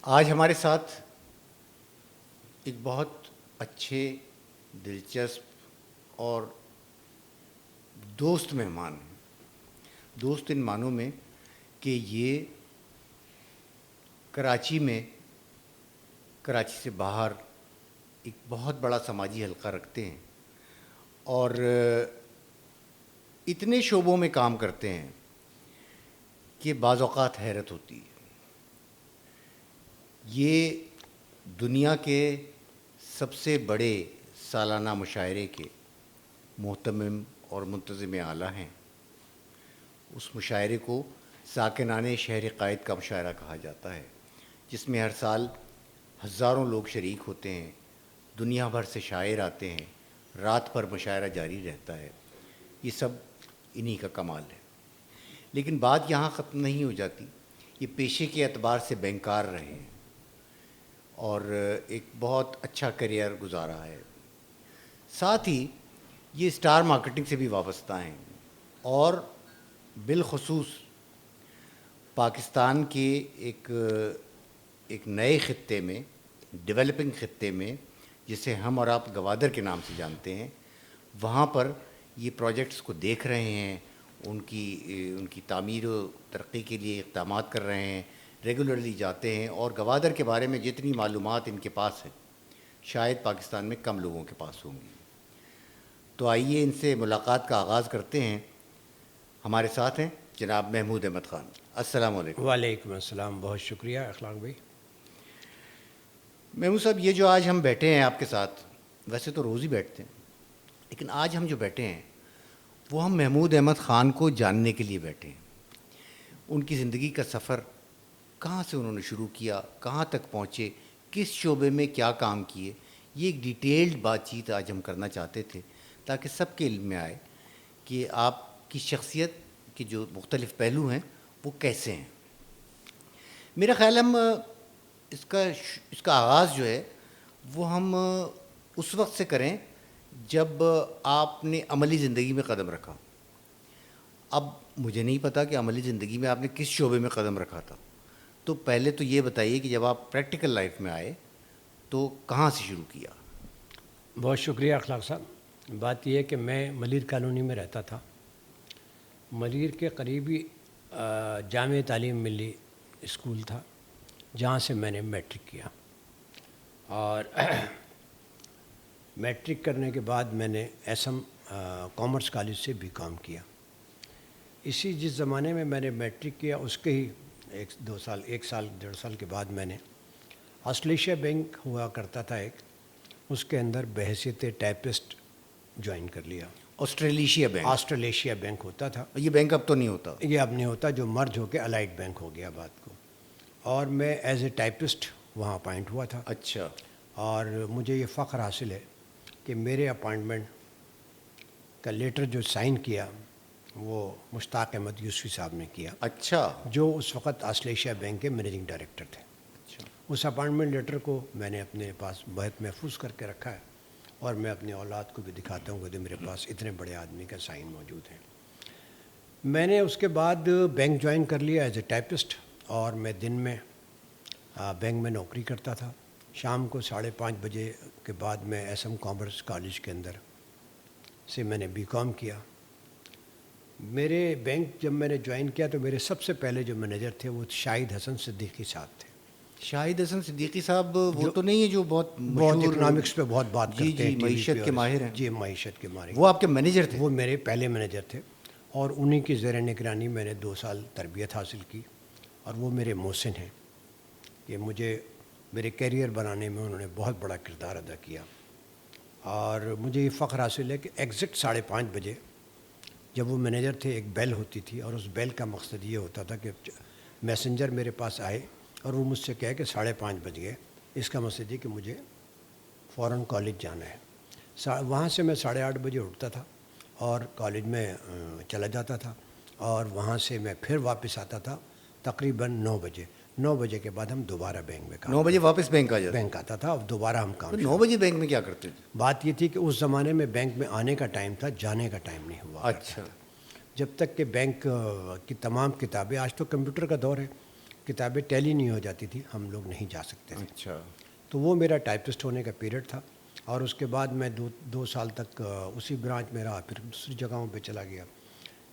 آج ہمارے ساتھ ایک بہت اچھے، دلچسپ اور دوست مہمان ہیں۔ دوست ان معنوں میں کہ یہ کراچی سے باہر ایک بہت بڑا سماجی حلقہ رکھتے ہیں اور اتنے شعبوں میں کام کرتے ہیں کہ بعض اوقات حیرت ہوتی ہے۔ یہ دنیا کے سب سے بڑے سالانہ مشاعرے کے مہتمم اور منتظم اعلیٰ ہیں۔ اس مشاعرے کو ساکنان شہر قائد کا مشاعرہ کہا جاتا ہے، جس میں ہر سال ہزاروں لوگ شریک ہوتے ہیں، دنیا بھر سے شاعر آتے ہیں، رات بھر مشاعرہ جاری رہتا ہے۔ یہ سب انہی کا کمال ہے۔ لیکن بات یہاں ختم نہیں ہو جاتی۔ یہ پیشے کے اعتبار سے بینکار رہے ہیں اور ایک بہت اچھا کیریئر گزارا ہے۔ ساتھ ہی یہ اسٹار مارکیٹنگ سے بھی وابستہ ہیں اور بالخصوص پاکستان کے ایک نئے خطے میں، ڈیولپنگ خطے میں، جسے ہم اور آپ گوادر کے نام سے جانتے ہیں، وہاں پر یہ پروجیکٹس کو دیکھ رہے ہیں، ان کی تعمیر و ترقی کے لیے اقدامات کر رہے ہیں، ریگولرلی جاتے ہیں، اور گوادر کے بارے میں جتنی معلومات ان کے پاس ہے شاید پاکستان میں کم لوگوں کے پاس ہوں گی۔ تو آئیے ان سے ملاقات کا آغاز کرتے ہیں۔ ہمارے ساتھ ہیں جناب محمود احمد خان۔ السلام علیکم۔ وعلیکم السلام، بہت شکریہ اخلاق بھائی۔ محمود صاحب، یہ جو آج ہم بیٹھے ہیں آپ کے ساتھ، ویسے تو روز ہی بیٹھتے ہیں، لیکن آج ہم جو بیٹھے ہیں وہ ہم محمود احمد خان کو جاننے کے لیے بیٹھے ہیں۔ ان کی زندگی کا سفر، کہاں سے انہوں نے شروع کیا، کہاں تک پہنچے، کس شعبے میں کیا کام کیے، یہ ایک ڈیٹیلڈ بات چیت آج ہم کرنا چاہتے تھے تاکہ سب کے علم میں آئے کہ آپ کی شخصیت کے جو مختلف پہلو ہیں وہ کیسے ہیں۔ میرا خیال ہم اس کا آغاز جو ہے وہ ہم اس وقت سے کریں جب آپ نے عملی زندگی میں قدم رکھا۔ اب مجھے نہیں پتا کہ عملی زندگی میں آپ نے کس شعبے میں قدم رکھا تھا، تو پہلے تو یہ بتائیے کہ جب آپ پریکٹیکل لائف میں آئے تو کہاں سے شروع کیا؟ بہت شکریہ اخلاق صاحب۔ بات یہ ہے کہ میں ملیر کالونی میں رہتا تھا۔ ملیر کے قریبی جامع تعلیم ملی اسکول تھا جہاں سے میں نے میٹرک کیا، اور میٹرک کرنے کے بعد میں نے ایس ایم کامرس کالج سے بی کام کیا۔ جس زمانے میں نے میٹرک کیا اس کے ہی ایک سال ڈیڑھ سال کے بعد میں نے آسٹریلیشیا بینک ہوا کرتا تھا ایک، اس کے اندر بحیثیت ٹائپسٹ جوائن کر لیا۔ آسٹریلیشیا بینک ہوتا تھا، یہ بینک اب تو نہیں ہوتا؟ یہ اب نہیں ہوتا، جو مرج ہو کے الائٹ بینک ہو گیا بات کو، اور میں ایز اے ٹائپسٹ وہاں اپائنٹ ہوا تھا۔ اچھا۔ اور مجھے یہ فخر حاصل ہے کہ میرے اپائنٹمنٹ کا لیٹر جو سائن کیا وہ مشتاق احمد یوسفی صاحب نے کیا۔ اچھا۔ جو اس وقت آسٹریلیشیا بینک کے مینیجنگ ڈائریکٹر تھے۔ اچھا۔ اس اپائنٹمنٹ لیٹر کو میں نے اپنے پاس بہت محفوظ کر کے رکھا ہے، اور میں اپنی اولاد کو بھی دکھاتا ہوں کہ میرے پاس اتنے بڑے آدمی کا سائن موجود ہے۔ میں نے اس کے بعد بینک جوائن کر لیا ایز اے ٹائپسٹ، اور میں دن میں بینک میں نوکری کرتا تھا۔ شام کو 5:30 بجے کے بعد میں ایس ایم کامرس کالج کے اندر سے میں نے بی کام کیا۔ میرے بینک جب میں نے جوائن کیا تو میرے سب سے پہلے جو مینیجر تھے وہ شاہد حسن صدیقی صاحب تھے۔ شاہد حسن صدیقی صاحب وہ تو نہیں ہے جو بہت اکنامکس پہ بہت بات کرتے ہیں، معیشت کے ماہر ہیں؟ جی، معیشت کے ماہر۔ وہ آپ کے مینیجر تھے؟ وہ میرے پہلے مینیجر تھے، اور انہی کی زیر نگرانی میں نے 2 سال تربیت حاصل کی، اور وہ میرے محسن ہیں کہ مجھے میرے کیریئر بنانے میں انہوں نے بہت بڑا کردار ادا کیا۔ اور مجھے یہ فخر حاصل ہے کہ ایگزیکٹ 5:30 بجے جب وہ مینیجر تھے، ایک بیل ہوتی تھی، اور اس بیل کا مقصد یہ ہوتا تھا کہ میسنجر میرے پاس آئے اور وہ مجھ سے کہے کہ 5:30 بج گئے، اس کا مقصد یہ کہ مجھے فوراً کالج جانا ہے۔ وہاں سے میں 8:30 بجے اٹھتا تھا اور کالج میں چلا جاتا تھا، اور وہاں سے میں پھر واپس آتا تھا تقریباً 9 بجے۔ 9 بجے کے بعد ہم دوبارہ بینک میں 9 بجے واپس بینک آ جاتے؟ بینک آتا تھا، اور دوبارہ ہم کام۔ 9 بجے بینک میں کیا کرتے تھے؟ بات یہ تھی کہ اس زمانے میں بینک میں آنے کا ٹائم تھا، جانے کا ٹائم نہیں ہوا۔ اچھا۔ جب تک کہ بینک کی تمام کتابیں، آج تو کمپیوٹر کا دور ہے، کتابیں ٹیلی نہیں ہو جاتی تھی، ہم لوگ نہیں جا سکتے تھے. اچھا. تو وہ میرا ٹائپسٹ ہونے کا پیریڈ تھا. اور اس کے بعد میں دو سال تک اسی برانچ میں رہا، پھر دوسری جگہوں پہ چلا گیا.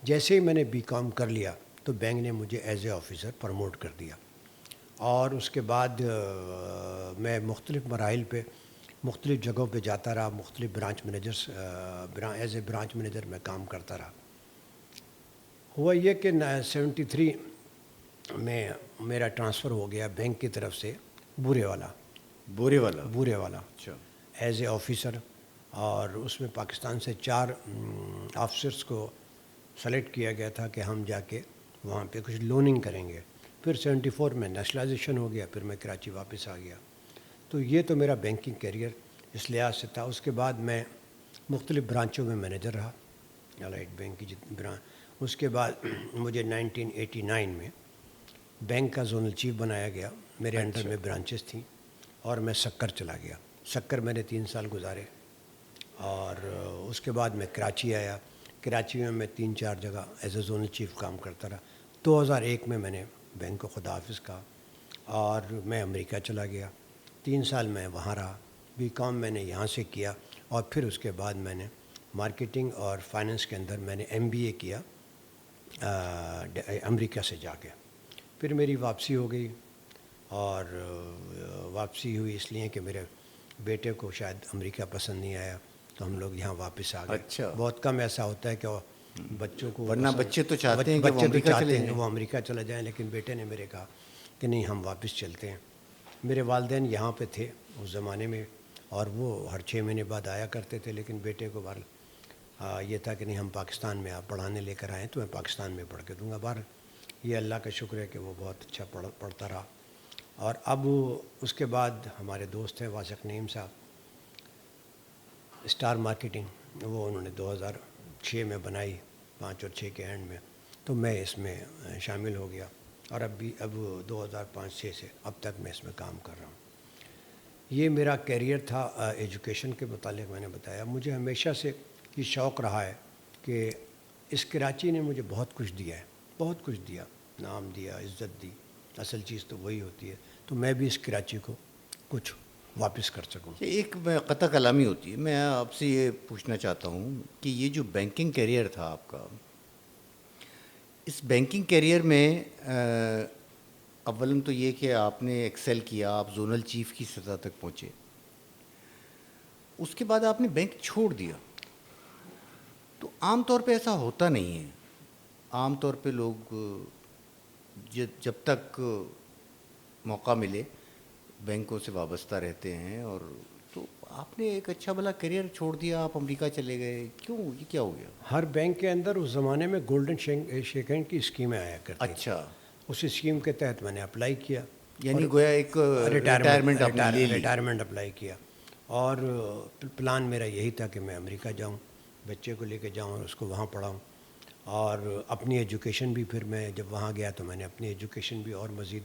جیسے ہی میں نے بی کام کر لیا تو بینک نے مجھے ایز اے آفیسر پروموٹ کر دیا. اور اس کے بعد میں مختلف مراحل پہ مختلف جگہوں پہ جاتا رہا، مختلف branch managers as a branch manager میں کام کرتا رہا. ہوا یہ کہ 73 میں میرا ٹرانسفر ہو گیا بینک کی طرف سے بورے بورے والا. والا اچھا. As a officer. اور اس میں پاکستان سے 4 آفیسرس کو سلیکٹ کیا گیا تھا کہ ہم جا کے وہاں پہ کچھ لوننگ کریں گے. پھر 74 میں نیشنلائزیشن ہو گیا، پھر میں کراچی واپس آ گیا. تو یہ تو میرا بینکنگ کیریئر اس لحاظ سے تھا. اس کے بعد میں مختلف برانچوں میں مینیجر رہا، الائٹ بینک کی برانچ. اس کے بعد مجھے 1989 میں بینک کا زونل چیف بنایا گیا. میرے انڈر میں برانچز تھیں اور میں سکر چلا گیا. سکر میں نے 3 سال گزارے. اور اس کے بعد میں کراچی آیا. کراچی میں 3-4 جگہ ایز اے زونل چیف کام کرتا رہا. 2001 میں نے بینک کو خدا حافظ کہا اور میں امریکہ چلا گیا. 3 سال میں وہاں رہا. بی کام میں نے یہاں سے کیا اور پھر اس کے بعد میں نے مارکیٹنگ اور فائننس کے اندر میں نے MBA کیا امریکہ سے جا کے. پھر میری واپسی ہو گئی. اور واپسی ہوئی اس لیے کہ میرے بیٹے کو شاید امریکہ پسند نہیں آیا تو ہم لوگ یہاں واپس آ گئے. اچھا. بہت کم ایسا ہوتا ہے کہ بچوں کو ورنہ بچے تو چاہتے ہیں کہ وہ بچے تو امریکہ چاہتے چلے ہیں کہ جائیں. وہ امریکہ چلا جائیں، لیکن بیٹے نے میرے کہا کہ نہیں، ہم واپس چلتے ہیں. میرے والدین یہاں پہ تھے اس زمانے میں اور وہ ہر 6 مہینے بعد آیا کرتے تھے، لیکن بیٹے کو یہ تھا کہ نہیں، ہم پاکستان میں آپ پڑھانے لے کر آئیں تو میں پاکستان میں پڑھ کے دوں گا. یہ اللہ کا شکر ہے کہ وہ بہت اچھا پڑھتا رہا. اور اب اس کے بعد ہمارے دوست ہیں واسق نعیم صاحب، اسٹار مارکیٹنگ، وہ انہوں نے 2006 میں بنائی، 5 اور 6 کے اینڈ میں. تو میں اس میں شامل ہو گیا اور اب 2005-06 سے اب تک میں اس میں کام کر رہا ہوں. یہ میرا کیریئر تھا. ایجوکیشن کے متعلق میں نے بتایا. مجھے ہمیشہ سے یہ شوق رہا ہے کہ اس کراچی نے مجھے بہت کچھ دیا ہے، بہت کچھ دیا، نام دیا، عزت دی. اصل چیز تو وہی ہوتی ہے. تو میں بھی اس کراچی کو کچھ واپس کر سکوں. ایک قطع کلامی ہوتی ہے. میں آپ سے یہ پوچھنا چاہتا ہوں کہ یہ جو بینکنگ کیریئر تھا آپ کا، اس بینکنگ کیریئر میں اولاً تو یہ کہ آپ نے ایکسل کیا، آپ زونل چیف کی سطح تک پہنچے. اس کے بعد آپ نے بینک چھوڑ دیا. تو عام طور پہ ایسا ہوتا نہیں ہے. عام طور پہ لوگ جب تک موقع ملے بینکوں سے وابستہ رہتے ہیں. اور تو آپ نے ایک اچھا بھلا کیریئر چھوڑ دیا، آپ امریکہ چلے گئے. کیوں؟ یہ کیا ہو گیا؟ ہر بینک کے اندر اس زمانے میں گولڈن شیک ہینڈ کی اسکیمیں آیا کرتی تھیں. اچھا. اس اسکیم کے تحت میں نے اپلائی کیا، یعنی گویا ایک ریٹائرمنٹ آپ نے لے لی. ریٹائرمنٹ اپلائی کیا. اور پلان میرا یہی تھا کہ میں امریکہ جاؤں، بچے کو لے کے جاؤں اور اس کو وہاں پڑھاؤں. اور اپنی ایجوکیشن بھی پھر میں جب وہاں گیا تو میں نے اپنی ایجوکیشن بھی اور مزید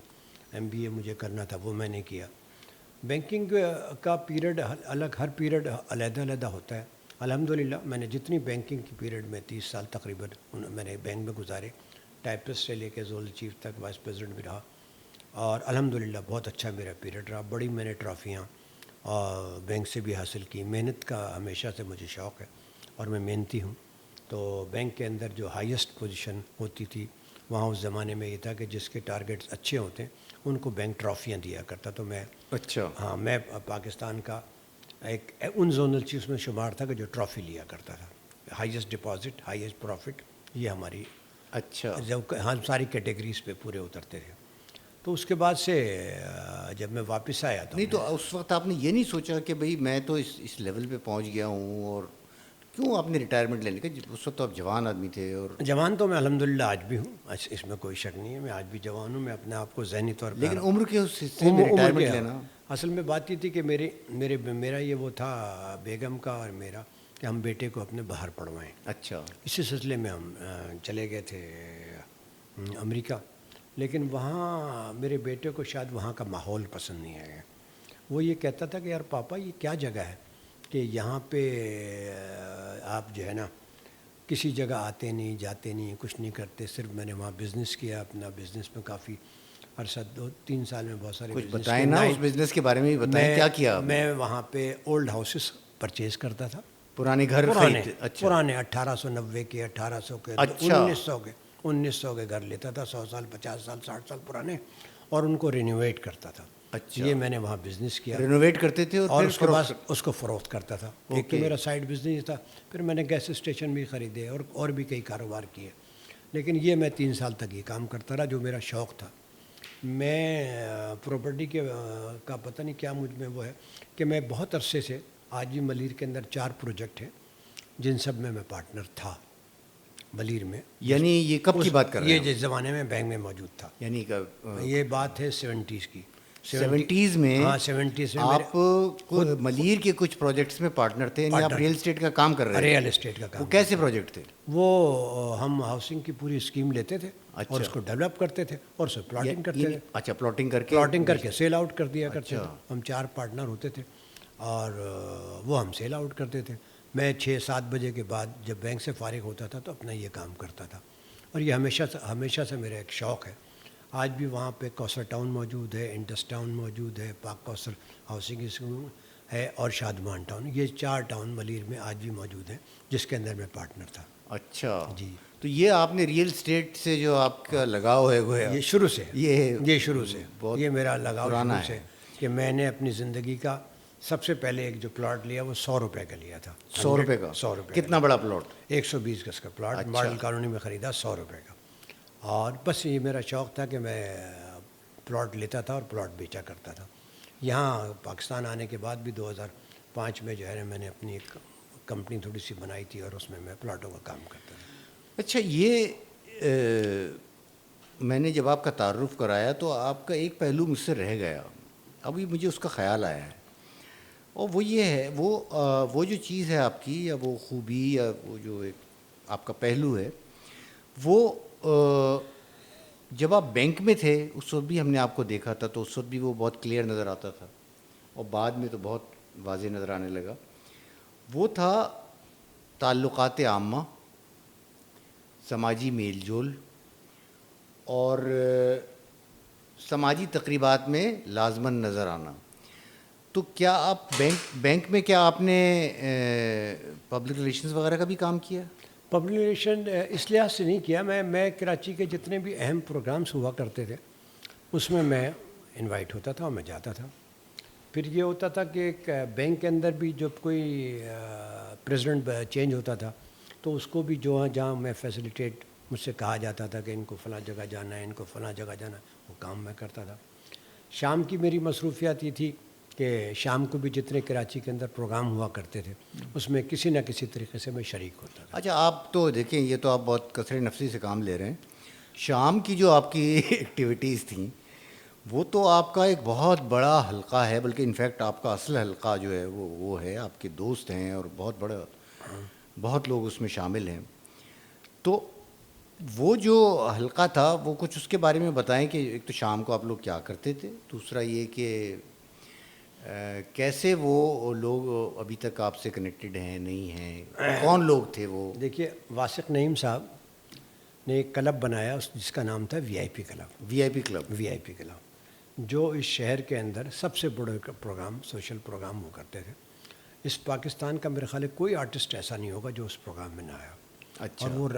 MBA مجھے کرنا تھا، وہ میں نے کیا. بینکنگ کا پیریڈ الگ، ہر پیریڈ علیحدہ علیحدہ ہوتا ہے. الحمدللہ میں نے جتنی بینکنگ کی پیریڈ میں 30 سال تقریباً میں نے بینک میں گزارے، ٹائپسٹ سے لے کے زونل چیف تک، وائس پریزیڈنٹ بھی رہا. اور الحمدللہ بہت اچھا میرا پیریڈ رہا. بڑی میں نے ٹرافیاں بینک سے بھی حاصل کی. محنت کا ہمیشہ سے مجھے شوق ہے اور میں محنتی ہوں. تو بینک کے اندر جو ہائیسٹ پوزیشن ہوتی تھی وہاں اس زمانے میں یہ تھا کہ جس کے ٹارگیٹس اچھے ہوتے ہیں ان کو بینک ٹرافیاں دیا کرتا. تو میں اچھا. میں پاکستان کا ایک ان زونل چیفز میں شمار تھا کہ جو ٹرافی لیا کرتا تھا. ہائیسٹ ڈپازٹ، ہائیسٹ پروفٹ، یہ ہماری اچھا. ہم ساری کیٹیگریز پہ پورے اترتے تھے. تو اس کے بعد سے جب میں واپس آیا تو نہیں، تو اس وقت آپ نے یہ نہیں سوچا کہ بھئی میں تو اس لیول پہ پہنچ گیا ہوں، اور کیوں آپ نے ریٹائرمنٹ لینے کا؟ اس وقت تو آپ جوان آدمی تھے. اور جوان تو میں الحمدللہ آج بھی ہوں، اس میں کوئی شک نہیں ہے. میں آج بھی جوان ہوں. میں اپنے آپ کو ذہنی طور پہ، لیکن عمر کے اس حصے میں ریٹائرمنٹ لینا، اصل میں بات یہ تھی کہ میرا یہ وہ تھا بیگم کا اور میرا کہ ہم بیٹے کو اپنے باہر پڑھوائیں. اچھا. اسی سلسلے میں ہم چلے گئے تھے امریکہ. لیکن وہاں میرے بیٹے کو شاید وہاں کا ماحول پسند نہیں آیا. وہ یہ کہتا تھا کہ یار پاپا یہ کیا جگہ ہے کہ یہاں پہ آپ جو ہے نا کسی جگہ آتے نہیں، جاتے نہیں، کچھ نہیں کرتے. صرف میں نے وہاں بزنس کیا، اپنا بزنس میں کافی عرصہ 2-3 سال میں بہت سارے کچھ business بتائیں کے نا نئے- اس بزنس کے بارے میں بھی بتائیں، کیا کیا آپ نے؟ میں وہاں پہ اولڈ ہاؤسز پرچیز کرتا تھا، پرانے گھر پرانے خرید؟ اچھا پرانے 1890 کے، 1800 کے، اچھا 1900 کے گھر لیتا تھا، 100 سال 50 سال 60 سال پرانے، اور ان کو رینوویٹ کرتا تھا. اچھا یہ میں نے وہاں بزنس کیا، رینوویٹ کرتے تھے اور پھر اس کے بعد فروخت اس کو فروخت کرتا تھا. ایک تو میرا سائڈ بزنس تھا، پھر میں نے گیس اسٹیشن بھی خریدے اور بھی کئی کاروبار کیے. لیکن یہ میں 3 سال تک یہ کام کرتا رہا جو میرا شوق تھا. میں پراپرٹی کے کا پتہ نہیں کیا مجھ میں وہ ہے کہ میں بہت عرصے سے، آج بھی ملیر کے اندر 4 پروجیکٹ ہیں جن سب میں پارٹنر تھا ملیر میں. یعنی یہ کب کی بات کر رہے یہ ہیں؟ جس زمانے میں بینک میں موجود تھا، یعنی یہ بات ہے 70s کی. 70s میں؟ ہاں 70s میں آپ ملیر کے کچھ پروجیکٹس میں پارٹنر تھے، یعنی آپ ریئل اسٹیٹ کا کام کر رہے تھے؟ ریئل اسٹیٹ کا وہ کام. کیسے پروجیکٹ تھے؟ وہ ہم ہاؤسنگ کی پوری اسکیم لیتے تھے اچھا. اور اس کو ڈیولپ کرتے تھے اور اسے پلاٹنگ کرتے تھے. اچھا پلاٹنگ کر کے پلاٹنگ کر کے سیل آؤٹ کر دیا کرتے اچھا. تھے. ہم 4 پارٹنر ہوتے تھے اور وہ ہم سیل آؤٹ کرتے تھے. میں 6-7 بجے کے بعد جب بینک سے فارغ ہوتا تھا تو اپنا یہ کام کرتا تھا، اور یہ ہمیشہ سے میرا ایک شوق ہے. آج بھی وہاں پہ کوثر ٹاؤن موجود ہے، انڈس ٹاؤن موجود ہے، پاک کوثر ہاؤسنگ اسکیم ہے، اور شادمان ٹاؤن. یہ 4 ٹاؤن ملیر میں آج بھی موجود ہیں جس کے اندر میں پارٹنر تھا. اچھا جی. تو یہ آپ نے ریئل اسٹیٹ سے جو آپ کا لگاؤ ہے وہ یہ شروع سے، یہ شروع سے بہت یہ میرا لگاؤ پرانا شروع سے ہے. کہ میں نے اپنی زندگی کا سب سے پہلے ایک جو پلاٹ لیا وہ 100 روپے کا لیا تھا. 100 روپے کا؟ 100 روپے کتنا بڑا پلاٹ؟ 120 گز کا پلاٹ. اچھا. ماڈل کالونی میں خریدا 100 روپے کا. اور بس یہ میرا شوق تھا کہ میں پلاٹ لیتا تھا اور پلاٹ بیچا کرتا تھا. یہاں پاکستان آنے کے بعد بھی 2005 میں جو ہے میں نے اپنی ایک کمپنی تھوڑی سی بنائی تھی اور اس میں پلاٹوں کا کام کرتا تھا. اچھا یہ میں نے جب آپ کا تعارف کرایا تو آپ کا ایک پہلو مجھ سے رہ گیا، ابھی مجھے اس کا خیال آیا ہے، اور وہ یہ ہے وہ جو چیز ہے آپ کی، یا وہ خوبی، یا وہ جو ایک آپ کا پہلو ہے، وہ جب آپ بینک میں تھے اس وقت بھی ہم نے آپ کو دیکھا تھا تو اس وقت بھی وہ بہت کلیئر نظر آتا تھا، اور بعد میں تو بہت واضح نظر آنے لگا. وہ تھا تعلقات عامہ، سماجی میل جول، اور سماجی تقریبات میں لازماً نظر آنا. تو کیا آپ بینک میں کیا آپ نے پبلک ریلیشنز وغیرہ کا بھی کام کیا؟ پبلک ریلیشن اس لحاظ سے نہیں کیا. میں کراچی کے جتنے بھی اہم پروگرامس ہوا کرتے تھے اس میں انوائٹ ہوتا تھا اور میں جاتا تھا. پھر یہ ہوتا تھا کہ ایک بینک کے اندر بھی جب کوئی پریزیڈنٹ چینج ہوتا تھا تو اس کو بھی جہاں میں فیسیلیٹیٹ، مجھ سے کہا جاتا تھا کہ ان کو فلاں جگہ جانا ہے، ان کو فلاں جگہ جانا ہے، وہ کام میں کرتا تھا. شام کی میری مصروفیات یہ تھی کہ شام کو بھی جتنے کراچی کے اندر پروگرام ہوا کرتے تھے اس میں کسی نہ کسی طریقے سے میں شریک ہوتا تھا. اچھا آپ تو دیکھیں یہ تو آپ بہت کثرت نفسی سے کام لے رہے ہیں. شام کی جو آپ کی ایکٹیویٹیز تھیں وہ تو آپ کا ایک بہت بڑا حلقہ ہے، بلکہ انفیکٹ آپ کا اصل حلقہ جو ہے وہ ہے، آپ کے دوست ہیں اور بہت لوگ اس میں شامل ہیں. تو وہ جو حلقہ تھا وہ کچھ اس کے بارے میں بتائیں کہ ایک تو شام کو آپ لوگ کیا کرتے تھے، دوسرا یہ کہ کیسے وہ لوگ ابھی تک آپ سے کنیکٹڈ ہیں نہیں ہیں، کون لوگ تھے وہ؟ دیکھیے واسق نعیم صاحب نے ایک کلب بنایا جس کا نام تھا وی آئی پی کلب. وی آئی پی کلب. وی آئی پی کلب جو اس شہر کے اندر سب سے بڑے پروگرام، سوشل پروگرام ہوا کرتے تھے. اس پاکستان کا میرے خیال ہے کوئی آرٹسٹ ایسا نہیں ہوگا جو اس پروگرام میں نہ آیا. اچھا. اور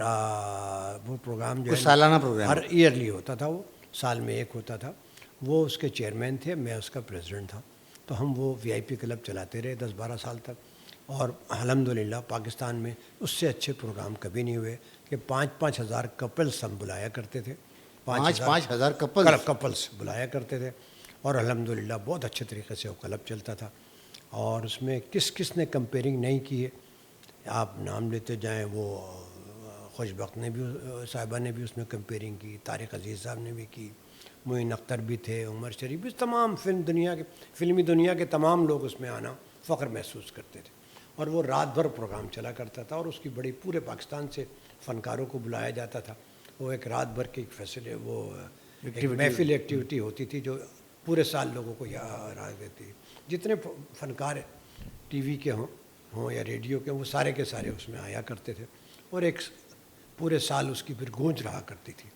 وہ پروگرام جو ہے سالانہ پروگرام ہر ایئرلی ہوتا تھا، وہ سال میں ایک ہوتا تھا. وہ اس کے چیئرمین تھے، میں اس کا پریزیڈنٹ تھا. تو ہم وہ وی آئی پی کلب چلاتے رہے 10-12 سال تک، اور الحمدللہ پاکستان میں اس سے اچھے پروگرام کبھی نہیں ہوئے کہ 5-5 ہزار کپلس ہم بلایا کرتے تھے. 5 ہزار کپلس بلایا کرتے تھے، اور الحمدللہ بہت اچھے طریقے سے وہ کلب چلتا تھا. اور اس میں کس نے کمپیئرنگ نہیں کی ہے، آپ نام لیتے جائیں. وہ خوشبخت نے بھی، صاحبہ نے بھی اس میں کمپیئرنگ کی، طارق عزیز صاحب نے بھی کی، معین اختر بھی تھے، عمر شریف بھی، تمام فلمی دنیا کے تمام لوگ اس میں آنا فخر محسوس کرتے تھے. اور وہ رات بھر پروگرام چلا کرتا تھا، اور اس کی بڑی پورے پاکستان سے فنکاروں کو بلایا جاتا تھا. وہ ایک رات بھر کی محفل ایکٹیویٹی ہوتی تھی جو پورے سال لوگوں کو یاد دیتی تھی. جتنے فنکار ٹی وی کے ہوں یا ریڈیو کے، وہ سارے کے سارے اس میں آیا کرتے تھے، اور ایک پورے سال اس کی پھر گونج رہا کرتی تھی.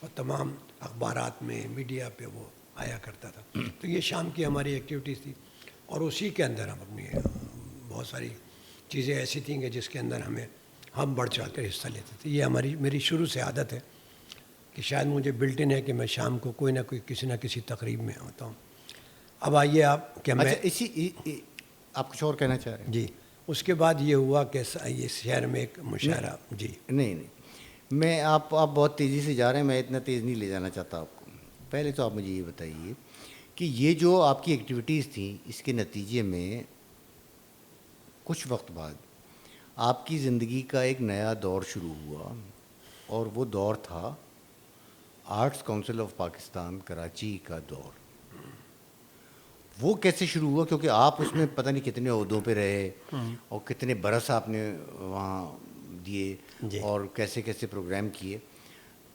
اور تمام اخبارات میں میڈیا پہ وہ آیا کرتا تھا. تو یہ شام کی ہماری ایکٹیویٹیز تھی اور اسی کے اندر ہم اپنی بہت ساری چیزیں ایسی تھیں کہ جس کے اندر ہم بڑھ چڑھ کر حصہ لیتے تھے. یہ میری شروع سے عادت ہے کہ شاید مجھے بلٹ ان ہے کہ میں شام کو کوئی نہ کوئی کسی نہ کسی تقریب میں ہوتا ہوں. اب آئیے آپ کہ میں آپ کچھ اور کہنا چاہ رہے ہیں؟ جی. اس کے بعد یہ ہوا کہ یہ شہر میں ایک مشاعرہ. جی نہیں میں آپ بہت تیزی سے جا رہے ہیں، میں اتنا تیز نہیں لے جانا چاہتا آپ کو. پہلے تو آپ مجھے یہ بتائیے کہ یہ جو آپ کی ایکٹیویٹیز تھیں اس کے نتیجے میں کچھ وقت بعد آپ کی زندگی کا ایک نیا دور شروع ہوا، اور وہ دور تھا arts council of Pakistan Karachi کا دور. وہ کیسے شروع ہوا؟ کیونکہ آپ اس میں پتہ نہیں کتنے عہدوں پہ رہے اور کتنے برس آپ نے وہاں دیے اور کیسے کیسے پروگرام کیے.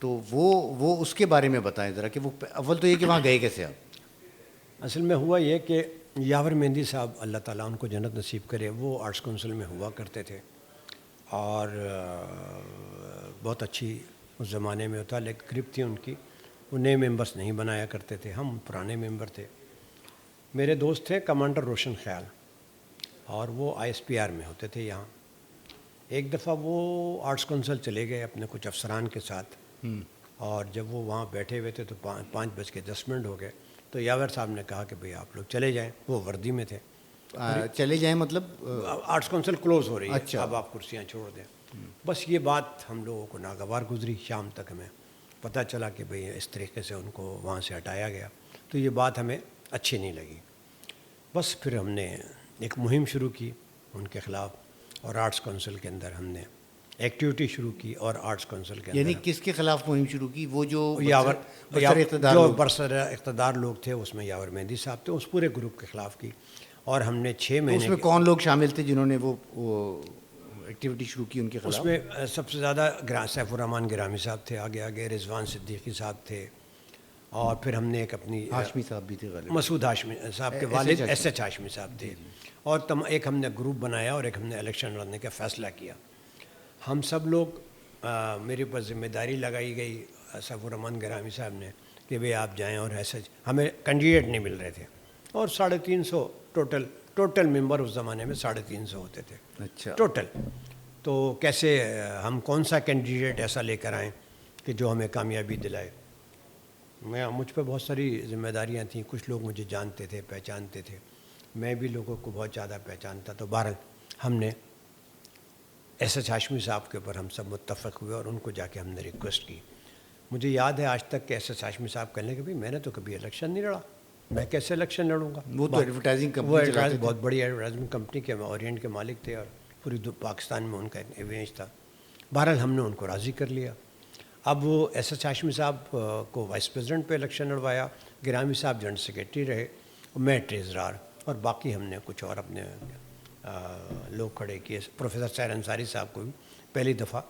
تو وہ اس کے بارے میں بتائیں ذرا کہ وہ اول تو یہ کہ وہاں گئے کیسے آپ؟ اصل میں ہوا یہ کہ یاور مہندی صاحب اللہ تعالیٰ ان کو جنت نصیب کرے، وہ آرٹس کونسل میں ہوا کرتے تھے اور بہت اچھی اس زمانے میں ہوتا، لیکن گرپ تھی ان کی، وہ نئے ممبرس نہیں بنایا کرتے تھے، ہم پرانے ممبر تھے. میرے دوست تھے کمانڈر روشن خیال، اور وہ آئی ایس پی آر میں ہوتے تھے یہاں. ایک دفعہ وہ آرٹس کونسل چلے گئے اپنے کچھ افسران کے ساتھ، اور جب وہ وہاں بیٹھے ہوئے تھے تو 5:10 ہو گئے. تو یاور صاحب نے کہا کہ بھئی آپ لوگ چلے جائیں. وہ وردی میں تھے. چلے جائیں مطلب آرٹس کونسل کلوز ہو رہی ہے، اچھا، اب آپ کرسیاں چھوڑ دیں. بس یہ بات ہم لوگوں کو ناگوار گزری. شام تک ہمیں پتہ چلا کہ بھئی اس طریقے سے ان کو وہاں سے ہٹایا گیا. تو یہ بات ہمیں اچھی نہیں لگی. بس پھر ہم نے ایک مہم شروع کی ان کے خلاف، اور آرٹس کونسل کے اندر ہم نے ایکٹیویٹی شروع کی. اور آرٹس کونسل کے اندر یعنی کس کے خلاف مہم شروع کی؟ وہ جو جو برسر اقتدار لوگ تھے، اس میں یاور مہندی صاحب تھے، اس پورے گروپ کے خلاف کی. اور ہم نے 6 مہینے. اس میں کون لوگ شامل تھے جنہوں نے وہ ایکٹیویٹی شروع کی ان کے خلاف؟ اس میں سب سے زیادہ سیف الرحمان گرامی صاحب تھے، آگے رضوان صدیقی صاحب تھے، اور پھر ہم نے ایک اپنی ہاشمی صاحب بھی تھے غالباً، مسعود ہاشمی صاحب کے والد ایس ایچ ہاشمی صاحب تھے. اور ایک ہم نے گروپ بنایا اور ایک ہم نے الیکشن لڑنے کا فیصلہ کیا. ہم سب لوگ میرے پر ذمہ داری لگائی گئی سیف الرحمان گرامی صاحب نے کہ بھئی آپ جائیں. اور ایسے ہمیں کینڈیڈیٹ نہیں مل رہے تھے، اور 350 ٹوٹل ممبر اس زمانے میں 350 ہوتے تھے. اچھا ٹوٹل. تو کیسے ہم کون سا کینڈیڈیٹ ایسا لے کر آئیں کہ جو ہمیں کامیابی دلائے؟ مجھ پہ بہت ساری ذمہ داریاں تھیں. کچھ لوگ مجھے جانتے تھے، پہچانتے تھے، میں بھی لوگوں کو بہت زیادہ پہچانتا. تو بہرحال ہم نے ایس ایچ ہاشمی صاحب کے اوپر ہم سب متفق ہوئے اور ان کو جا کے ہم نے ریکویسٹ کی. مجھے یاد ہے آج تک کہ ایس ایچ ہاشمی صاحب کہنے کہ بھئی میں نے تو کبھی الیکشن نہیں لڑا، میں کیسے الیکشن لڑوں گا؟ وہ تو ایڈورٹائزنگ کمپنی چلاتے تھے، بہت بڑی ایڈورٹائزنگ کمپنی کے اورینٹ کے مالک تھے، اور پوری پاکستان میں ان کا ایک ایونج تھا. بہرحال ہم نے ان کو راضی کر لیا. اب وہ ایس ایچ ہاشمی صاحب کو وائس پریزیڈنٹ پہ الیکشن لڑوایا، گرامی صاحب جنرل سیکریٹری رہے، میں ٹریزرار، اور باقی ہم نے کچھ اور اپنے لوگ کھڑے کیے. پروفیسر سیر انصاری صاحب کو بھی پہلی دفعہ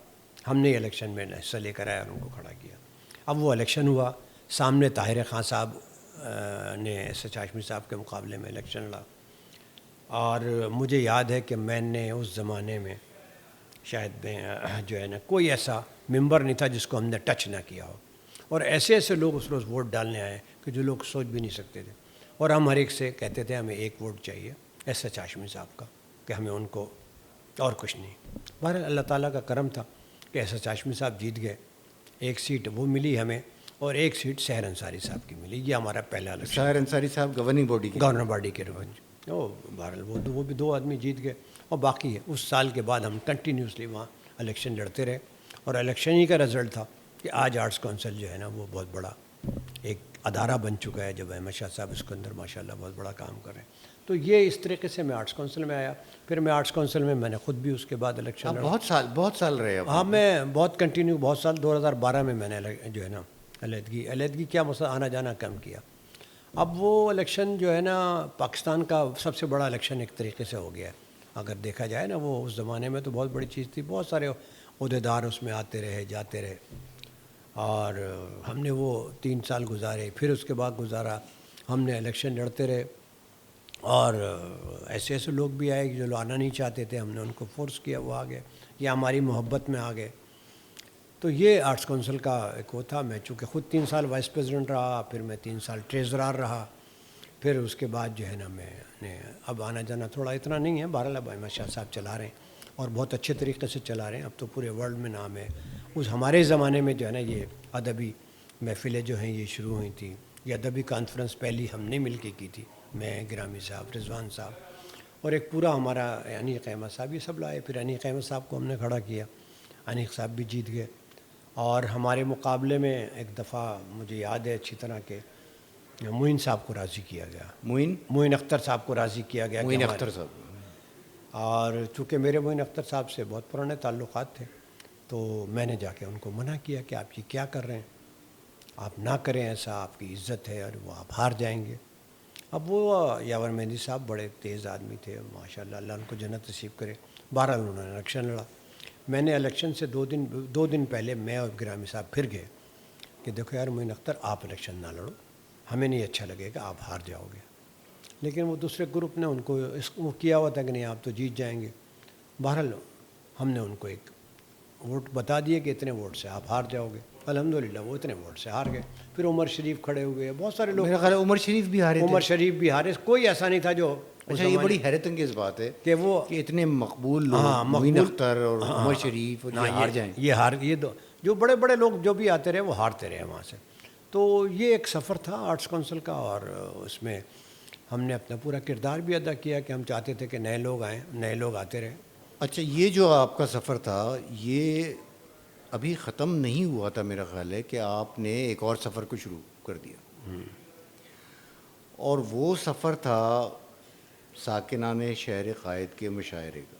ہم نے الیکشن میں حصہ لے کر آیا اور ان کو کھڑا کیا. اب وہ الیکشن ہوا، سامنے طاہر خان صاحب نے ایس ایچ ہاشمی صاحب کے مقابلے میں الیکشن لڑا. اور مجھے یاد ہے کہ میں نے اس زمانے میں شاید جو ہے نا کوئی ایسا ممبر نہیں تھا جس کو ہم نے ٹچ نہ کیا ہو. اور ایسے لوگ اس روز ووٹ ڈالنے آئے کہ جو لوگ سوچ بھی نہیں سکتے تھے. اور ہم ہر ایک سے کہتے تھے ہمیں ایک ووٹ چاہیے ایس ایچ ہاشمی صاحب کا، کہ ہمیں ان کو اور کچھ نہیں. بہرحال اللہ تعالیٰ کا کرم تھا کہ ایس ایچ ہاشمی صاحب جیت گئے. ایک سیٹ وہ ملی ہمیں، اور ایک سیٹ سحر انصاری صاحب کی ملی. یہ ہمارا پہلا الیکشن. سحر انصاری صاحب گورننگ باڈی کے ریونج. بہرحال وہ بھی 2 آدمی جیت گئے. اور باقی اس سال کے بعد ہم کنٹینیوسلی وہاں الیکشن لڑتے رہے. اور الیکشن ہی کا رزلٹ تھا کہ آج آرٹس کونسل جو ہے نا وہ بہت بڑا ایک ادارہ بن چکا ہے. جب احمد شاہ صاحب اس کے اندر ماشاءاللہ بہت بڑا کام کر رہے ہیں. تو یہ اس طریقے سے میں آرٹس کونسل میں آیا. پھر میں آرٹس کونسل میں نے خود بھی اس کے بعد الیکشن لڑا. بہت سال رہے. ہاں میں بہت کنٹینیو بہت سال. 2012 میں نے جو ہے نا علیحدگی کیا مسئلہ آنا جانا کم کیا. اب وہ الیکشن جو ہے نا پاکستان کا سب سے بڑا الیکشن ایک طریقے سے ہو گیا ہے اگر دیکھا جائے نا. وہ اس زمانے میں تو بہت بڑی چیز تھی. بہت سارے عہدیدار اس میں آتے رہے جاتے رہے، اور ہم نے وہ 3 سال گزارے. پھر اس کے بعد گزارا ہم نے الیکشن لڑتے رہے. اور ایسے لوگ بھی آئے جو آنا نہیں چاہتے تھے، ہم نے ان کو فورس کیا، وہ آ گئے یا ہماری محبت میں آ گئے. تو یہ آرٹس کونسل کا ایک وہ تھا. میں چونکہ خود 3 سال وائس پریزیڈنٹ رہا, پھر میں 3 سال ٹریزرار رہا, پھر اس کے بعد جو ہے نا میں نے اب آنا جانا تھوڑا اتنا نہیں ہے. بہرحال اب احمد شاہ صاحب چلا رہے ہیں اور بہت اچھے طریقے سے چلا رہے ہیں. اب تو پورے ورلڈ میں نام ہے. اس ہمارے زمانے میں جو ہے نا یہ ادبی محفلیں جو ہیں یہ شروع ہوئی تھیں. یہ ادبی کانفرنس پہلی ہم نے مل کے کی تھی, میں, گرامی صاحب, رضوان صاحب, اور ایک پورا ہمارا انیق احمد صاحب یہ سب لائے. پھر انیق احمد صاحب کو ہم نے کھڑا کیا, انیق صاحب بھی جیت گئے. اور ہمارے مقابلے میں ایک دفعہ مجھے یاد ہے اچھی طرح کہ معین صاحب کو راضی کیا گیا. معین اختر صاحب کو راضی کیا گیا. معین اختر صاحب. اور چونکہ میرے معین اختر صاحب سے بہت پرانے تعلقات تھے تو میں نے جا کے ان کو منع کیا کہ آپ یہ کیا کر رہے ہیں, آپ نہ کریں ایسا, آپ کی عزت ہے اور وہ آپ ہار جائیں گے. اب وہ یاور مہندی صاحب بڑے تیز آدمی تھے ماشاء اللہ, اللہ ان کو جنت نصیب کرے. بہرحال انہوں نے الیکشن لڑا. میں نے الیکشن سے 2 دن پہلے میں اور گرامی صاحب پھر گئے کہ دیکھو یار معین اختر آپ الیکشن نہ لڑو, ہمیں نہیں اچھا لگے گا, آپ ہار جاؤ گے. لیکن وہ دوسرے گروپ نے ان کو وہ کیا ہوا تھا کہ نہیں آپ تو جیت جائیں گے. بہرحال ہم نے ان کو ایک ووٹ بتا دیے کہ اتنے ووٹ سے آپ ہار جاؤ گے. الحمدللہ وہ اتنے ووٹ سے ہار گئے. پھر عمر شریف کھڑے ہوئے, بہت سارے لوگ. میرا خیال ہے عمر شریف بھی ہارے تھے. عمر شریف بھی ہارے, کوئی ایسا نہیں تھا جو. اچھا, یہ بڑی حیرت انگیز بات ہے کہ وہ اتنے مقبول لوگ معین اختر اور عمر شریف اور یہ ہار جائیں. یہ دو جو بڑے بڑے لوگ جو بھی آتے رہے وہ ہارتے رہے وہاں سے. تو یہ ایک سفر تھا آرٹس کونسل کا, اور اس میں ہم نے اپنا پورا کردار بھی ادا کیا کہ ہم چاہتے تھے کہ نئے لوگ آئیں, نئے لوگ آتے رہیں. اچھا, یہ جو آپ کا سفر تھا یہ ابھی ختم نہیں ہوا تھا میرا خیال ہے کہ آپ نے ایک اور سفر کو شروع کر دیا, اور وہ سفر تھا ساکنان شہر قائد کے مشاعرے کا.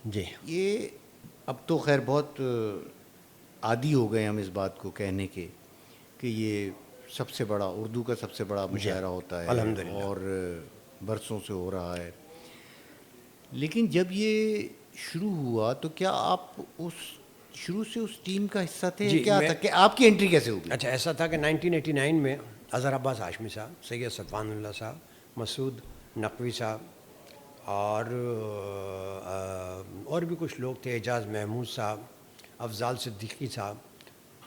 جی, یہ اب تو خیر بہت عادی ہو گئے ہم اس بات کو کہنے کے کہ یہ سب سے بڑا اردو کا سب سے بڑا مشاعرہ ہوتا ہے الحمدللہ, اور برسوں سے ہو رہا ہے. لیکن جب یہ شروع ہوا تو کیا آپ شروع سے اس ٹیم کا حصہ تھے؟ کیا تھا کہ آپ کی انٹری کیسے ہوگی؟ اچھا, ایسا تھا کہ 1989 میں اظہر عباس ہاشمی صاحب, سید صفوان اللہ صاحب, مسعود نقوی صاحب اور بھی کچھ لوگ تھے, اعجاز محمود صاحب, افضال صدیقی صاحب,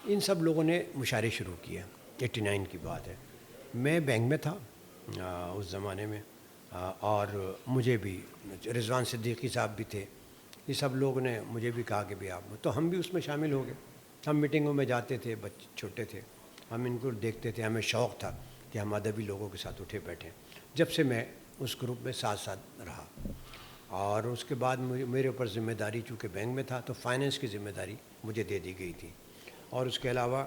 ان سب لوگوں نے مشاعرے شروع کیے. 89 کی بات ہے. میں بینک میں تھا اس زمانے میں, اور مجھے بھی رضوان صدیقی صاحب بھی تھے. یہ سب لوگ نے مجھے بھی کہا کہ بھی آپ, تو ہم بھی اس میں شامل ہو گئے. ہم میٹنگوں میں جاتے تھے, بچے چھوٹے تھے, ہم ان کو دیکھتے تھے, ہمیں شوق تھا کہ ہم ادبی لوگوں کے ساتھ اٹھے بیٹھیں. جب سے میں اس گروپ میں ساتھ رہا, اور اس کے بعد میرے اوپر ذمہ داری, چونکہ بینک میں تھا تو فائنینس کی ذمہ داری مجھے دے دی گئی تھی. اور اس کے علاوہ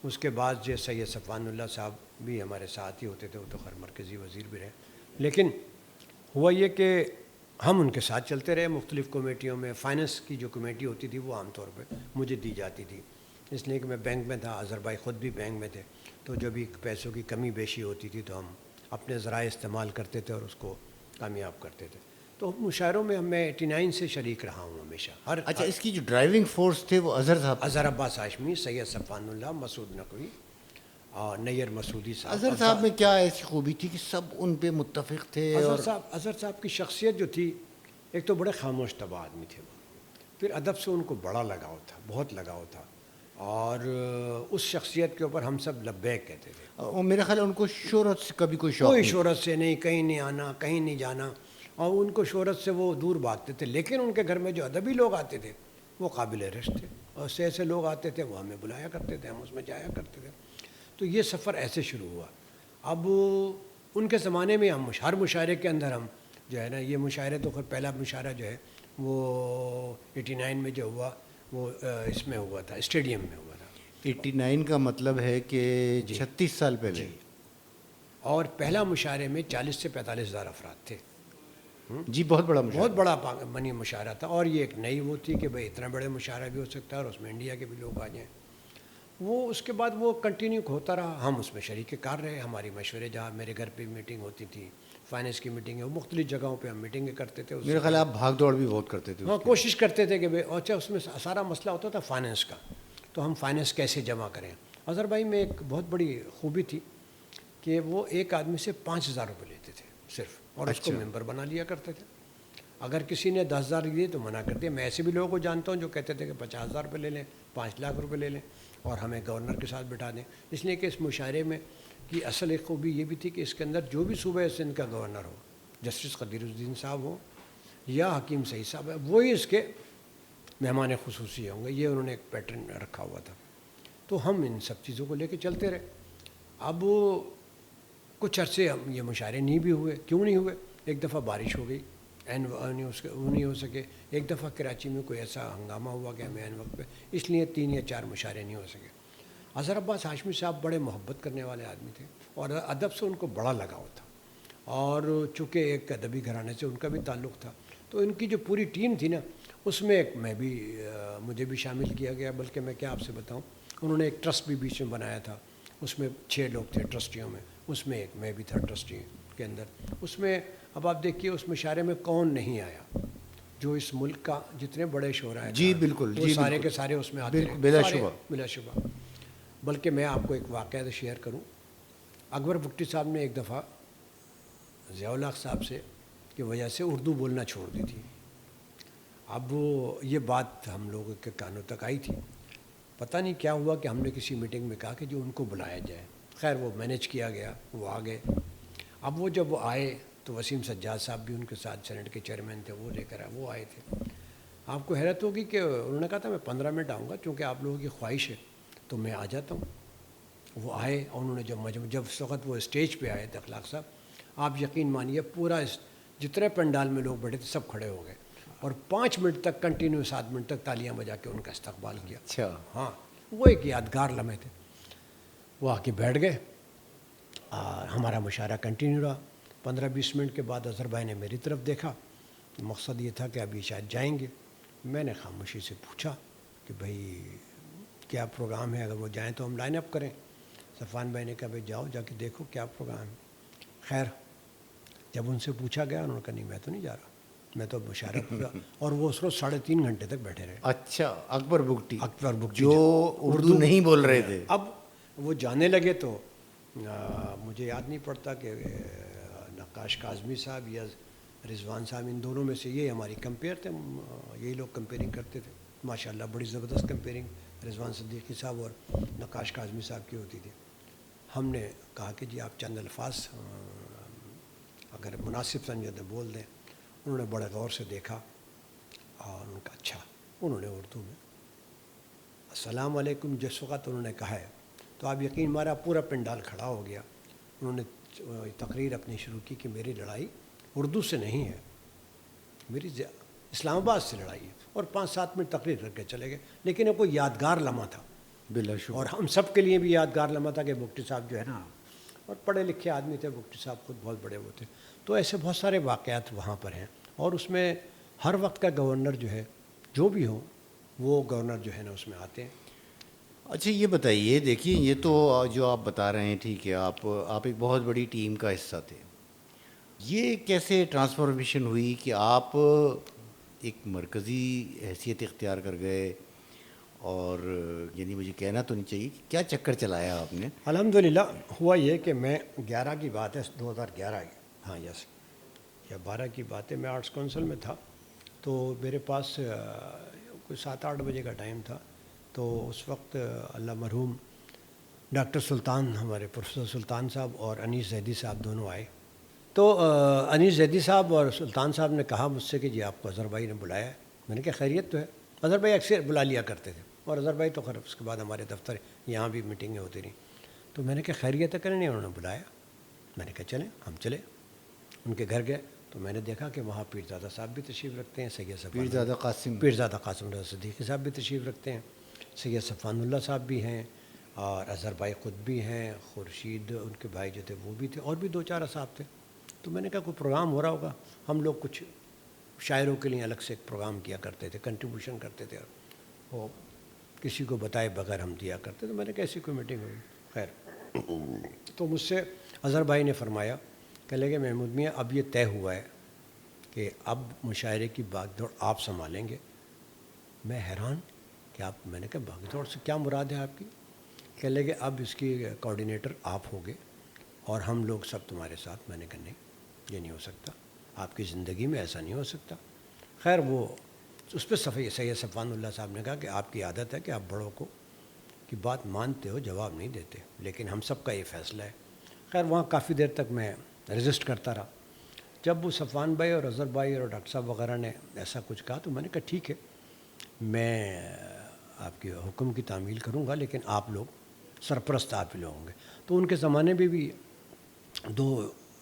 اس کے بعد جو سید صفوان اللہ صاحب بھی ہمارے ساتھ ہی ہوتے تھے, وہ تو خیر مرکزی وزیر بھی رہے. لیکن ہوا یہ کہ ہم ان کے ساتھ چلتے رہے مختلف کمیٹیوں میں. فائنینس کی جو کمیٹی ہوتی تھی وہ عام طور پہ مجھے دی جاتی تھی, اس لیے کہ میں بینک میں تھا, اظہر بھائی خود بھی بینک میں تھے. تو جو بھی پیسوں کی کمی بیشی ہوتی تھی تو ہم اپنے ذرائع استعمال کرتے تھے اور اس کو کامیاب کرتے تھے. تو مشاعروں میں میں 89 سے شریک رہا ہوں ہمیشہ. اچھا, اس کی جو ڈرائیونگ فورس تھے وہ اظہر صاحب, اظہر عباس ہاشمی, سید صفوان اللہ, مسعود نقوی اور نیر مسعودی صاحب. اظہر صاحب میں کیا ایسی خوبی تھی کہ سب ان پہ متفق تھے؟ اظہر صاحب کی شخصیت جو تھی, ایک تو بڑے خاموش طبع آدمی تھے وہ, پھر ادب سے ان کو بڑا لگاؤ تھا, بہت لگاؤ تھا, اور اس شخصیت کے اوپر ہم سب لبیک کہتے تھے. اور میرا خیال ہے ان کو شہرت سے کبھی کوئی شوق کوئی نہیں, شہرت سے نہیں, کہیں نہیں آنا, کہیں نہیں جانا, اور ان کو شہرت سے وہ دور بھاگتے تھے. لیکن ان کے گھر میں جو ادبی لوگ آتے تھے وہ قابل رشک تھے, اور ایسے لوگ آتے تھے وہ ہمیں بلایا کرتے تھے, ہم اس میں جایا کرتے تھے. تو یہ سفر ایسے شروع ہوا. اب ان کے زمانے میں ہم ہر مشاعرے کے اندر ہم جو ہے نا, یہ مشاعرے تو خیر پہلا مشاعرہ جو ہے وہ 89 میں جو ہوا وہ اس میں ہوا تھا, اسٹیڈیم میں ہوا تھا. 89 کا مطلب ہے کہ 36 سال پہلے. اور پہلا مشاعرے میں 40 سے 45 ہزار افراد تھے. جی, بہت بڑا مشاعرہ, بہت بڑا منی مشاعرہ تھا. اور یہ ایک نئی وہ تھی کہ بھائی اتنا بڑے مشاعرہ بھی ہو سکتا ہے اور اس میں انڈیا کے بھی لوگ آ جائیں. وہ اس کے بعد وہ کنٹینیو ہوتا رہا, ہم اس میں شریک کار رہے. ہماری مشورے, جہاں میرے گھر پہ میٹنگ ہوتی تھی, فائنینس کی میٹنگیں, وہ مختلف جگہوں پہ ہم میٹنگیں کرتے تھے. میرا خیال ہے آپ بھاگ دوڑ بھی بہت کرتے تھے. ہاں, کوشش کرتے تھے کہ بھائی, اچھا اس میں سارا مسئلہ ہوتا تھا فائنینس کا, تو ہم فائنینس کیسے جمع کریں. اظہر بھائی میں ایک بہت بڑی خوبی تھی کہ وہ ایک آدمی سے 5,000 روپے لیتے تھے صرف, اور اس کو ممبر بنا لیا کرتے تھے. اگر کسی نے 10,000 دیے تو منع کر دیا. میں ایسے بھی لوگوں کو جانتا ہوں جو کہتے تھے کہ 50,000 روپے لے لیں, 5 لاکھ روپے لے لیں اور ہمیں گورنر کے ساتھ بٹھا دیں. اس لیے کہ اس مشاعرے میں کی اصل ایک خوبی یہ بھی تھی کہ اس کے اندر جو بھی صوبہ سندھ کا گورنر ہو, جسٹس قدیر الدین صاحب ہوں یا حکیم سعید صاحب ہے, وہی اس کے مہمان خصوصی ہوں گے. یہ انہوں نے ایک پیٹرن رکھا ہوا تھا. تو ہم ان سب چیزوں کو لے کے چلتے رہے. اب کچھ عرصے یہ مشاعرے نہیں بھی ہوئے. کیوں نہیں ہوئے؟ ایک دفعہ بارش ہو گئی, وہ نہیں ہو سکے. ایک دفعہ کراچی میں کوئی ایسا ہنگامہ ہوا کہ ہمیں عین وقت پہ, اس لیے 3 یا 4 مشاعرے نہیں ہو سکے. اظہر عباس ہاشمی صاحب بڑے محبت کرنے والے آدمی تھے اور ادب سے ان کو بڑا لگاؤ تھا, اور چونکہ ایک ادبی گھرانے سے ان کا بھی تعلق تھا, تو ان کی جو پوری ٹیم تھی نا, اس میں ایک مجھے بھی شامل کیا گیا. بلکہ میں کیا آپ سے بتاؤں, انہوں نے ایک ٹرسٹ بھی بیچ میں بنایا تھا. اس میں 6 لوگ تھے ٹرسٹیوں میں, اس میں ایک میں بھی تھا ٹرسٹی کے اندر. اس میں اب آپ دیکھیے اس مشاعرے میں کون نہیں آیا, جو اس ملک کا جتنے بڑے شعراء ہیں جی بالکل, وہ جی سارے بالکل. کے سارے اس میں آتے رہے, بلا سارے شبہ. بلا شبہ. بلکہ میں آپ کو ایک واقعہ شیئر کروں. اکبر بگٹی صاحب نے ایک دفعہ ضیاء الحق صاحب سے کی وجہ سے اردو بولنا چھوڑ دی تھی. اب یہ بات ہم لوگوں کے کانوں تک آئی تھی. پتہ نہیں کیا ہوا کہ ہم نے کسی میٹنگ میں کہا کہ جو ان کو بلایا جائے. خیر وہ مینیج کیا گیا, وہ آ گئے. اب وہ جب وہ آئے تو وسیم سجاد صاحب بھی ان کے ساتھ سینٹ کے چیئرمین تھے, وہ لے کر وہ آئے تھے. آپ کو حیرت ہوگی کہ انہوں نے کہا تھا میں 15 منٹ آؤں گا, چونکہ آپ لوگوں کی خواہش ہے تو میں آ جاتا ہوں. وہ آئے اور انہوں نے جب اس وقت وہ اسٹیج پہ آئے تھے اخلاق صاحب, آپ یقین مانیے پورا جتنے پنڈال میں لوگ بیٹھے تھے سب کھڑے ہو گئے اور 5 منٹ تک کنٹینیو 7 منٹ تک تالیاں بجا کے ان کا استقبال کیا. اچھا. ہاں, وہ ایک یادگار لمحے تھے. وہ آ کے بیٹھ گئے اور ہمارا مشاعرہ کنٹینیو رہا. 15-20 منٹ کے بعد اظہر بھائی نے میری طرف دیکھا. مقصد یہ تھا کہ ابھی شاید جائیں گے. میں نے خاموشی سے پوچھا کہ بھائی کیا پروگرام ہے, اگر وہ جائیں تو ہم لائن اپ کریں. صفوان بھائی نے کہا بھائی جاؤ جا کے دیکھو کیا پروگرام ہے. خیر جب ان سے پوچھا گیا انہوں نے کہا نہیں میں تو نہیں جا رہا, میں تو مشاعرہ پورا. اور وہ اس روز 3.5 گھنٹے تک بیٹھے رہے. اچھا, اکبر بگٹی بگٹی جو اردو نہیں بول رہے تھے. اب وہ جانے لگے تو مجھے یاد نہیں پڑتا کہ نقاش کاظمی صاحب یا رضوان صاحب, ان دونوں میں سے یہ ہماری کمپیئر تھے, یہی لوگ کمپیئرنگ کرتے تھے. ماشاءاللہ بڑی زبردست کمپیئرنگ رضوان صدیقی صاحب اور نقاش کاظمی صاحب کی ہوتی تھی. ہم نے کہا کہ جی آپ چند الفاظ اگر مناسب سمجھے تو بول دیں. انہوں نے بڑے غور سے دیکھا اور ان کا اچھا, انہوں نے اردو میں السلام علیکم جس وقت انہوں نے کہا ہے تو آپ یقین مارا پورا پنڈال کھڑا ہو گیا. انہوں نے تقریر اپنی شروع کی کہ میری لڑائی اردو سے نہیں ہے, میری اسلام آباد سے لڑائی ہے. اور 5-7 منٹ تقریر کر کے چلے گئے. لیکن یہ کوئی یادگار لمحہ تھا بلا شبہ. اور ہم سب کے لیے بھی یادگار لمحہ تھا کہ بگٹی صاحب جو ہے نا, اور پڑھے لکھے آدمی تھے بگٹی صاحب, خود بہت بڑے وہ تھے. تو ایسے بہت سارے واقعات وہاں پر ہیں. اور اس میں ہر وقت کا گورنر جو ہے جو بھی ہو وہ گورنر جو ہے نا اس میں آتے ہیں. اچھا یہ بتائیے, دیکھیے یہ تو جو آپ بتا رہے ہیں ٹھیک ہے, آپ ایک بہت بڑی ٹیم کا حصہ تھے. یہ کیسے ٹرانسفارمیشن ہوئی کہ آپ ایک مرکزی حیثیت اختیار کر گئے, اور یعنی مجھے کہنا تو نہیں چاہیے کہ کیا چکر چلایا آپ نے؟ الحمدللہ ہوا یہ کہ میں 11 کی بات ہے, 2011 کی, ہاں یس یا 12 کی بات ہے, میں آرٹس کونسل میں تھا. تو میرے پاس کوئی 7-8 بجے کا ٹائم تھا. تو اس وقت اللہ مرحوم ڈاکٹر سلطان, ہمارے پروفیسر سلطان صاحب اور انیس زیدی صاحب دونوں آئے. تو انیس زیدی صاحب اور سلطان صاحب نے کہا مجھ سے کہ جی آپ کو اظہر بھائی نے بلایا ہے. میں نے کہا خیریت تو ہے. اظہر بھائی اکثر بلا لیا کرتے تھے, اور اظہر بھائی تو خیر اس کے بعد ہمارے دفتر یہاں بھی میٹنگیں ہوتی رہیں. تو میں نے کہا خیریت ہے کریں, نہیں انہوں نے بلایا. میں نے کہا چلیں, ہم چلے ان کے گھر گئے. تو میں نے دیکھا کہ وہاں پیرزادہ صاحب بھی تشریف رکھتے ہیں, سید پیرزادہ قاسم رضا صدیقی صاحب بھی تشریف رکھتے ہیں, سید صفوان اللہ صاحب بھی ہیں, اور اظہر بھائی خود بھی ہیں, خورشید ان کے بھائی جو تھے وہ بھی تھے, اور بھی 2-4 صاحب تھے. تو میں نے کہا کوئی پروگرام ہو رہا ہوگا. ہم لوگ کچھ شاعروں کے لیے الگ سے ایک پروگرام کیا کرتے تھے, کنٹریبیوشن کرتے تھے, وہ کسی کو بتائے بغیر ہم دیا کرتے. تو میں نے کہا ایسی کوئی میٹنگ ہوئی. خیر تو مجھ سے اظہر بھائی نے فرمایا, کہہ لے کہ محمود میاں اب یہ طے ہوا ہے کہ اب مشاعرے کی باغ دوڑ آپ سنبھالیں گے. میں حیران کہ آپ, میں نے کہا باغ دوڑ سے کیا مراد ہے آپ کی؟ کہہ لے کہ اب اس کی کوآرڈینیٹر آپ ہوگے اور ہم لوگ سب تمہارے ساتھ. میں نے کہا نہیں, یہ نہیں ہو سکتا, آپ کی زندگی میں ایسا نہیں ہو سکتا. خیر وہ اس پہ سید صفوان اللہ صاحب نے کہا کہ آپ کی عادت ہے کہ آپ بڑوں کو کی بات مانتے ہو، جواب نہیں دیتے، لیکن ہم سب کا یہ فیصلہ ہے۔ خیر وہاں کافی دیر تک میں رجسٹ کرتا رہا۔ جب وہ صفوان بھائی اور اظہر بھائی اور ڈاکٹر صاحب وغیرہ نے ایسا کچھ کہا تو میں نے کہا ٹھیک ہے، میں آپ کے حکم کی تعمیل کروں گا، لیکن آپ لوگ سرپرست آپ ہی لوگ ہوں گے۔ تو ان کے زمانے میں بھی 2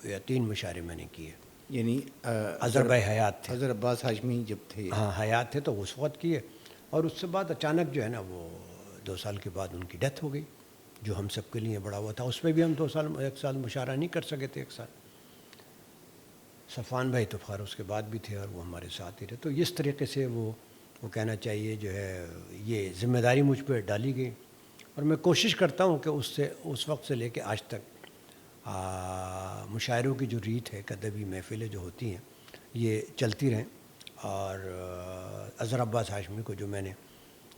یا 3 مشاعرے میں نے کیے۔ یعنی اظہر بھائی حیات تھے، حضرت عباس ہاشمی جب تھے؟ ہاں حیات تھے تو اس وقت کیے، اور اس سے بعد اچانک جو ہے نا وہ 2 سال کے بعد ان کی ڈیتھ ہو گئی، جو ہم سب کے لیے بڑا ہوا تھا۔ اس میں بھی ہم 1 سال مشاعرہ نہیں کر سکے تھے ایک سال۔ صفوان بھائی تو خیر اس کے بعد بھی تھے اور وہ ہمارے ساتھ ہی رہے۔ تو اس طریقے سے وہ کہنا چاہیے جو ہے یہ ذمہ داری مجھ پہ ڈالی گئی، اور میں کوشش کرتا ہوں کہ اس وقت سے لے کے آج تک مشاعروں کی جو ریت ہے، ادبی محفلیں جو ہوتی ہیں یہ چلتی رہیں، اور اظہر عباس ہاشمی کو جو میں نے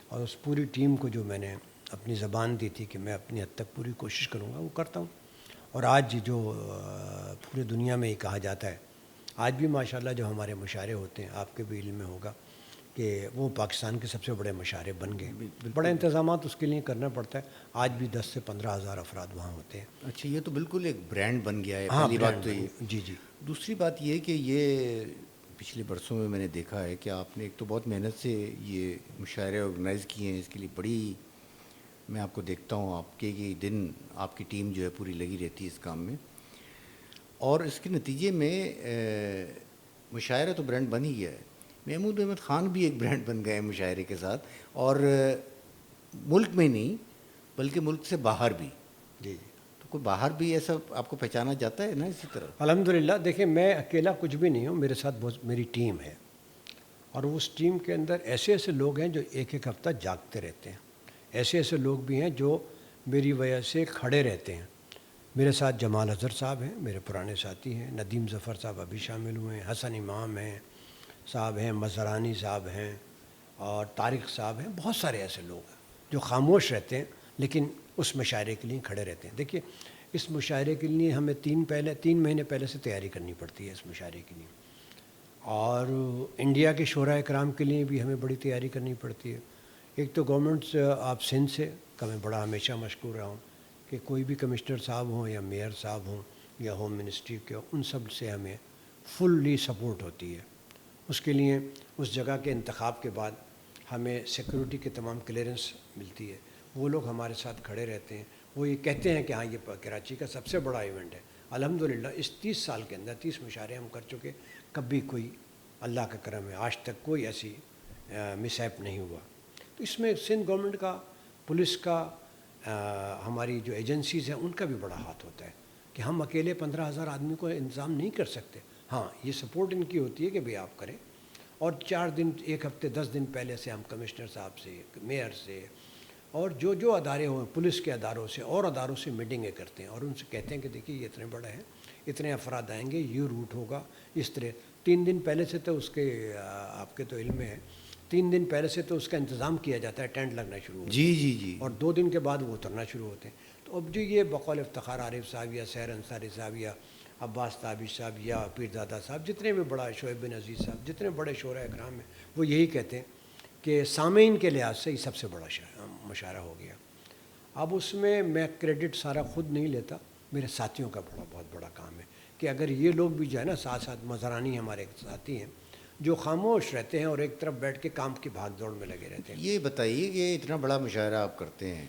اور اس پوری ٹیم کو جو میں نے اپنی زبان دی تھی کہ میں اپنی حد تک پوری کوشش کروں گا، وہ کرتا ہوں۔ اور آج جو پورے دنیا میں ہی کہا جاتا ہے، آج بھی ماشاءاللہ جو ہمارے مشاعرے ہوتے ہیں، آپ کے بھی علم میں ہوگا کہ وہ پاکستان کے سب سے بڑے مشاعرے بن گئے۔ بڑے انتظامات اس کے لیے کرنا پڑتا ہے، آج بھی 10 سے 15 ہزار افراد وہاں ہوتے ہیں۔ اچھا، یہ تو بالکل ایک برانڈ بن گیا ہے، ہاں پہلی بات تو یہ۔ جی جی دوسری بات یہ کہ یہ پچھلے برسوں میں نے دیکھا ہے کہ آپ نے ایک تو بہت محنت سے یہ مشاعرے آرگنائز کیے ہیں، اس کے لیے بڑی میں آپ کو دیکھتا ہوں، آپ کے یہ دن آپ کی ٹیم جو ہے پوری لگی رہتی ہے اس کام میں، اور اس کے نتیجے میں مشاعرہ تو برانڈ بن ہی گیا ہے۔ محمود احمد خان بھی ایک برانڈ بن گئے ہیں مشاعرے کے ساتھ، اور ملک میں نہیں بلکہ ملک سے باہر بھی۔ جی تو کوئی باہر بھی ایسا آپ کو پہچانا جاتا ہے نا اسی طرح؟ الحمدللہ دیکھیں میں اکیلا کچھ بھی نہیں ہوں، میرے ساتھ بہت میری ٹیم ہے، اور اس ٹیم کے اندر ایسے ایسے لوگ ہیں جو ایک ایک ہفتہ جاگتے رہتے ہیں، ایسے ایسے لوگ بھی ہیں جو میری وجہ سے کھڑے رہتے ہیں۔ میرے ساتھ جمال اظہر صاحب ہیں، میرے پرانے ساتھی ہیں، ندیم ظفر صاحب ابھی شامل ہوئے ہیں، حسن امام ہیں صاحب ہیں، مظہرانی صاحب ہیں، اور طارق صاحب ہیں۔ بہت سارے ایسے لوگ ہیں جو خاموش رہتے ہیں لیکن اس مشاعرے کے لیے کھڑے رہتے ہیں۔ دیکھیے اس مشاعرے کے لیے ہمیں 3 مہینے پہلے سے تیاری کرنی پڑتی ہے اس مشاعرے کے لیے، اور انڈیا کے شورائے کرام کے لیے بھی ہمیں بڑی تیاری کرنی پڑتی ہے۔ ایک تو گورنمنٹ آف سندھ سے کا میں بڑا ہمیشہ مشکور رہا ہوں کہ کوئی بھی کمشنر صاحب ہوں یا میئر صاحب ہوں یا ہوم منسٹری کے ہوں، ان سب سے ہمیں فلی سپورٹ ہوتی ہے۔ اس کے لیے اس جگہ کے انتخاب کے بعد ہمیں سیکورٹی کے تمام کلیئرنس ملتی ہے، وہ لوگ ہمارے ساتھ کھڑے رہتے ہیں، وہ یہ کہتے ہیں کہ ہاں یہ کراچی کا سب سے بڑا ایونٹ ہے۔ الحمدللہ اس 30 سال کے اندر 30 مشاعرے ہم کر چکے، کبھی کوئی اللہ کا کرم ہے آج تک کوئی ایسی مس ہیپ نہیں ہوا۔ تو اس میں سندھ گورنمنٹ کا، پولیس کا، ہماری جو ایجنسیز ہیں ان کا بھی بڑا ہاتھ ہوتا ہے کہ ہم اکیلے 15,000 آدمی کو انتظام نہیں کر سکتے۔ ہاں یہ سپورٹ ان کی ہوتی ہے کہ بھئی آپ کریں، اور 4 دن 1 ہفتے 10 دن پہلے سے ہم کمشنر صاحب سے، میئر سے، اور جو ادارے ہوں پولیس کے اداروں سے اور اداروں سے میٹنگیں کرتے ہیں، اور ان سے کہتے ہیں کہ دیکھیے یہ اتنے بڑا ہے، اتنے افراد آئیں گے، یہ روٹ ہوگا، اس طرح 3 دن پہلے سے تو اس کے آپ کے تو علم میں ہے، 3 دن پہلے سے تو اس کا انتظام کیا جاتا ہے، ٹینٹ لگنا شروع ہوتا ہے، جی جی جی، اور 2 دن کے بعد وہ اترنا شروع ہوتے ہیں۔ تو اب جو یہ بقول افتخار عارف صاحب یا سحر انصاری صاحب یا عباس تابش صاحب یا پیر دادا صاحب، جتنے بھی بڑا شعیب بن عزیز صاحب، جتنے بڑے شعراء اکرام ہیں، وہ یہی کہتے ہیں کہ سامعین کے لحاظ سے یہ سب سے بڑا مشاعرہ ہو گیا۔ اب اس میں کریڈٹ سارا خود نہیں لیتا، میرے ساتھیوں کا بہت بڑا کام ہے کہ اگر یہ لوگ بھی جو ہے نا ساتھ ساتھ، مظہرانی ہمارے ساتھی ہیں جو خاموش رہتے ہیں اور ایک طرف بیٹھ کے کام کی بھاگ دوڑ میں لگے رہتے ہیں۔ یہ بتائیے کہ اتنا بڑا مشاعرہ آپ کرتے ہیں،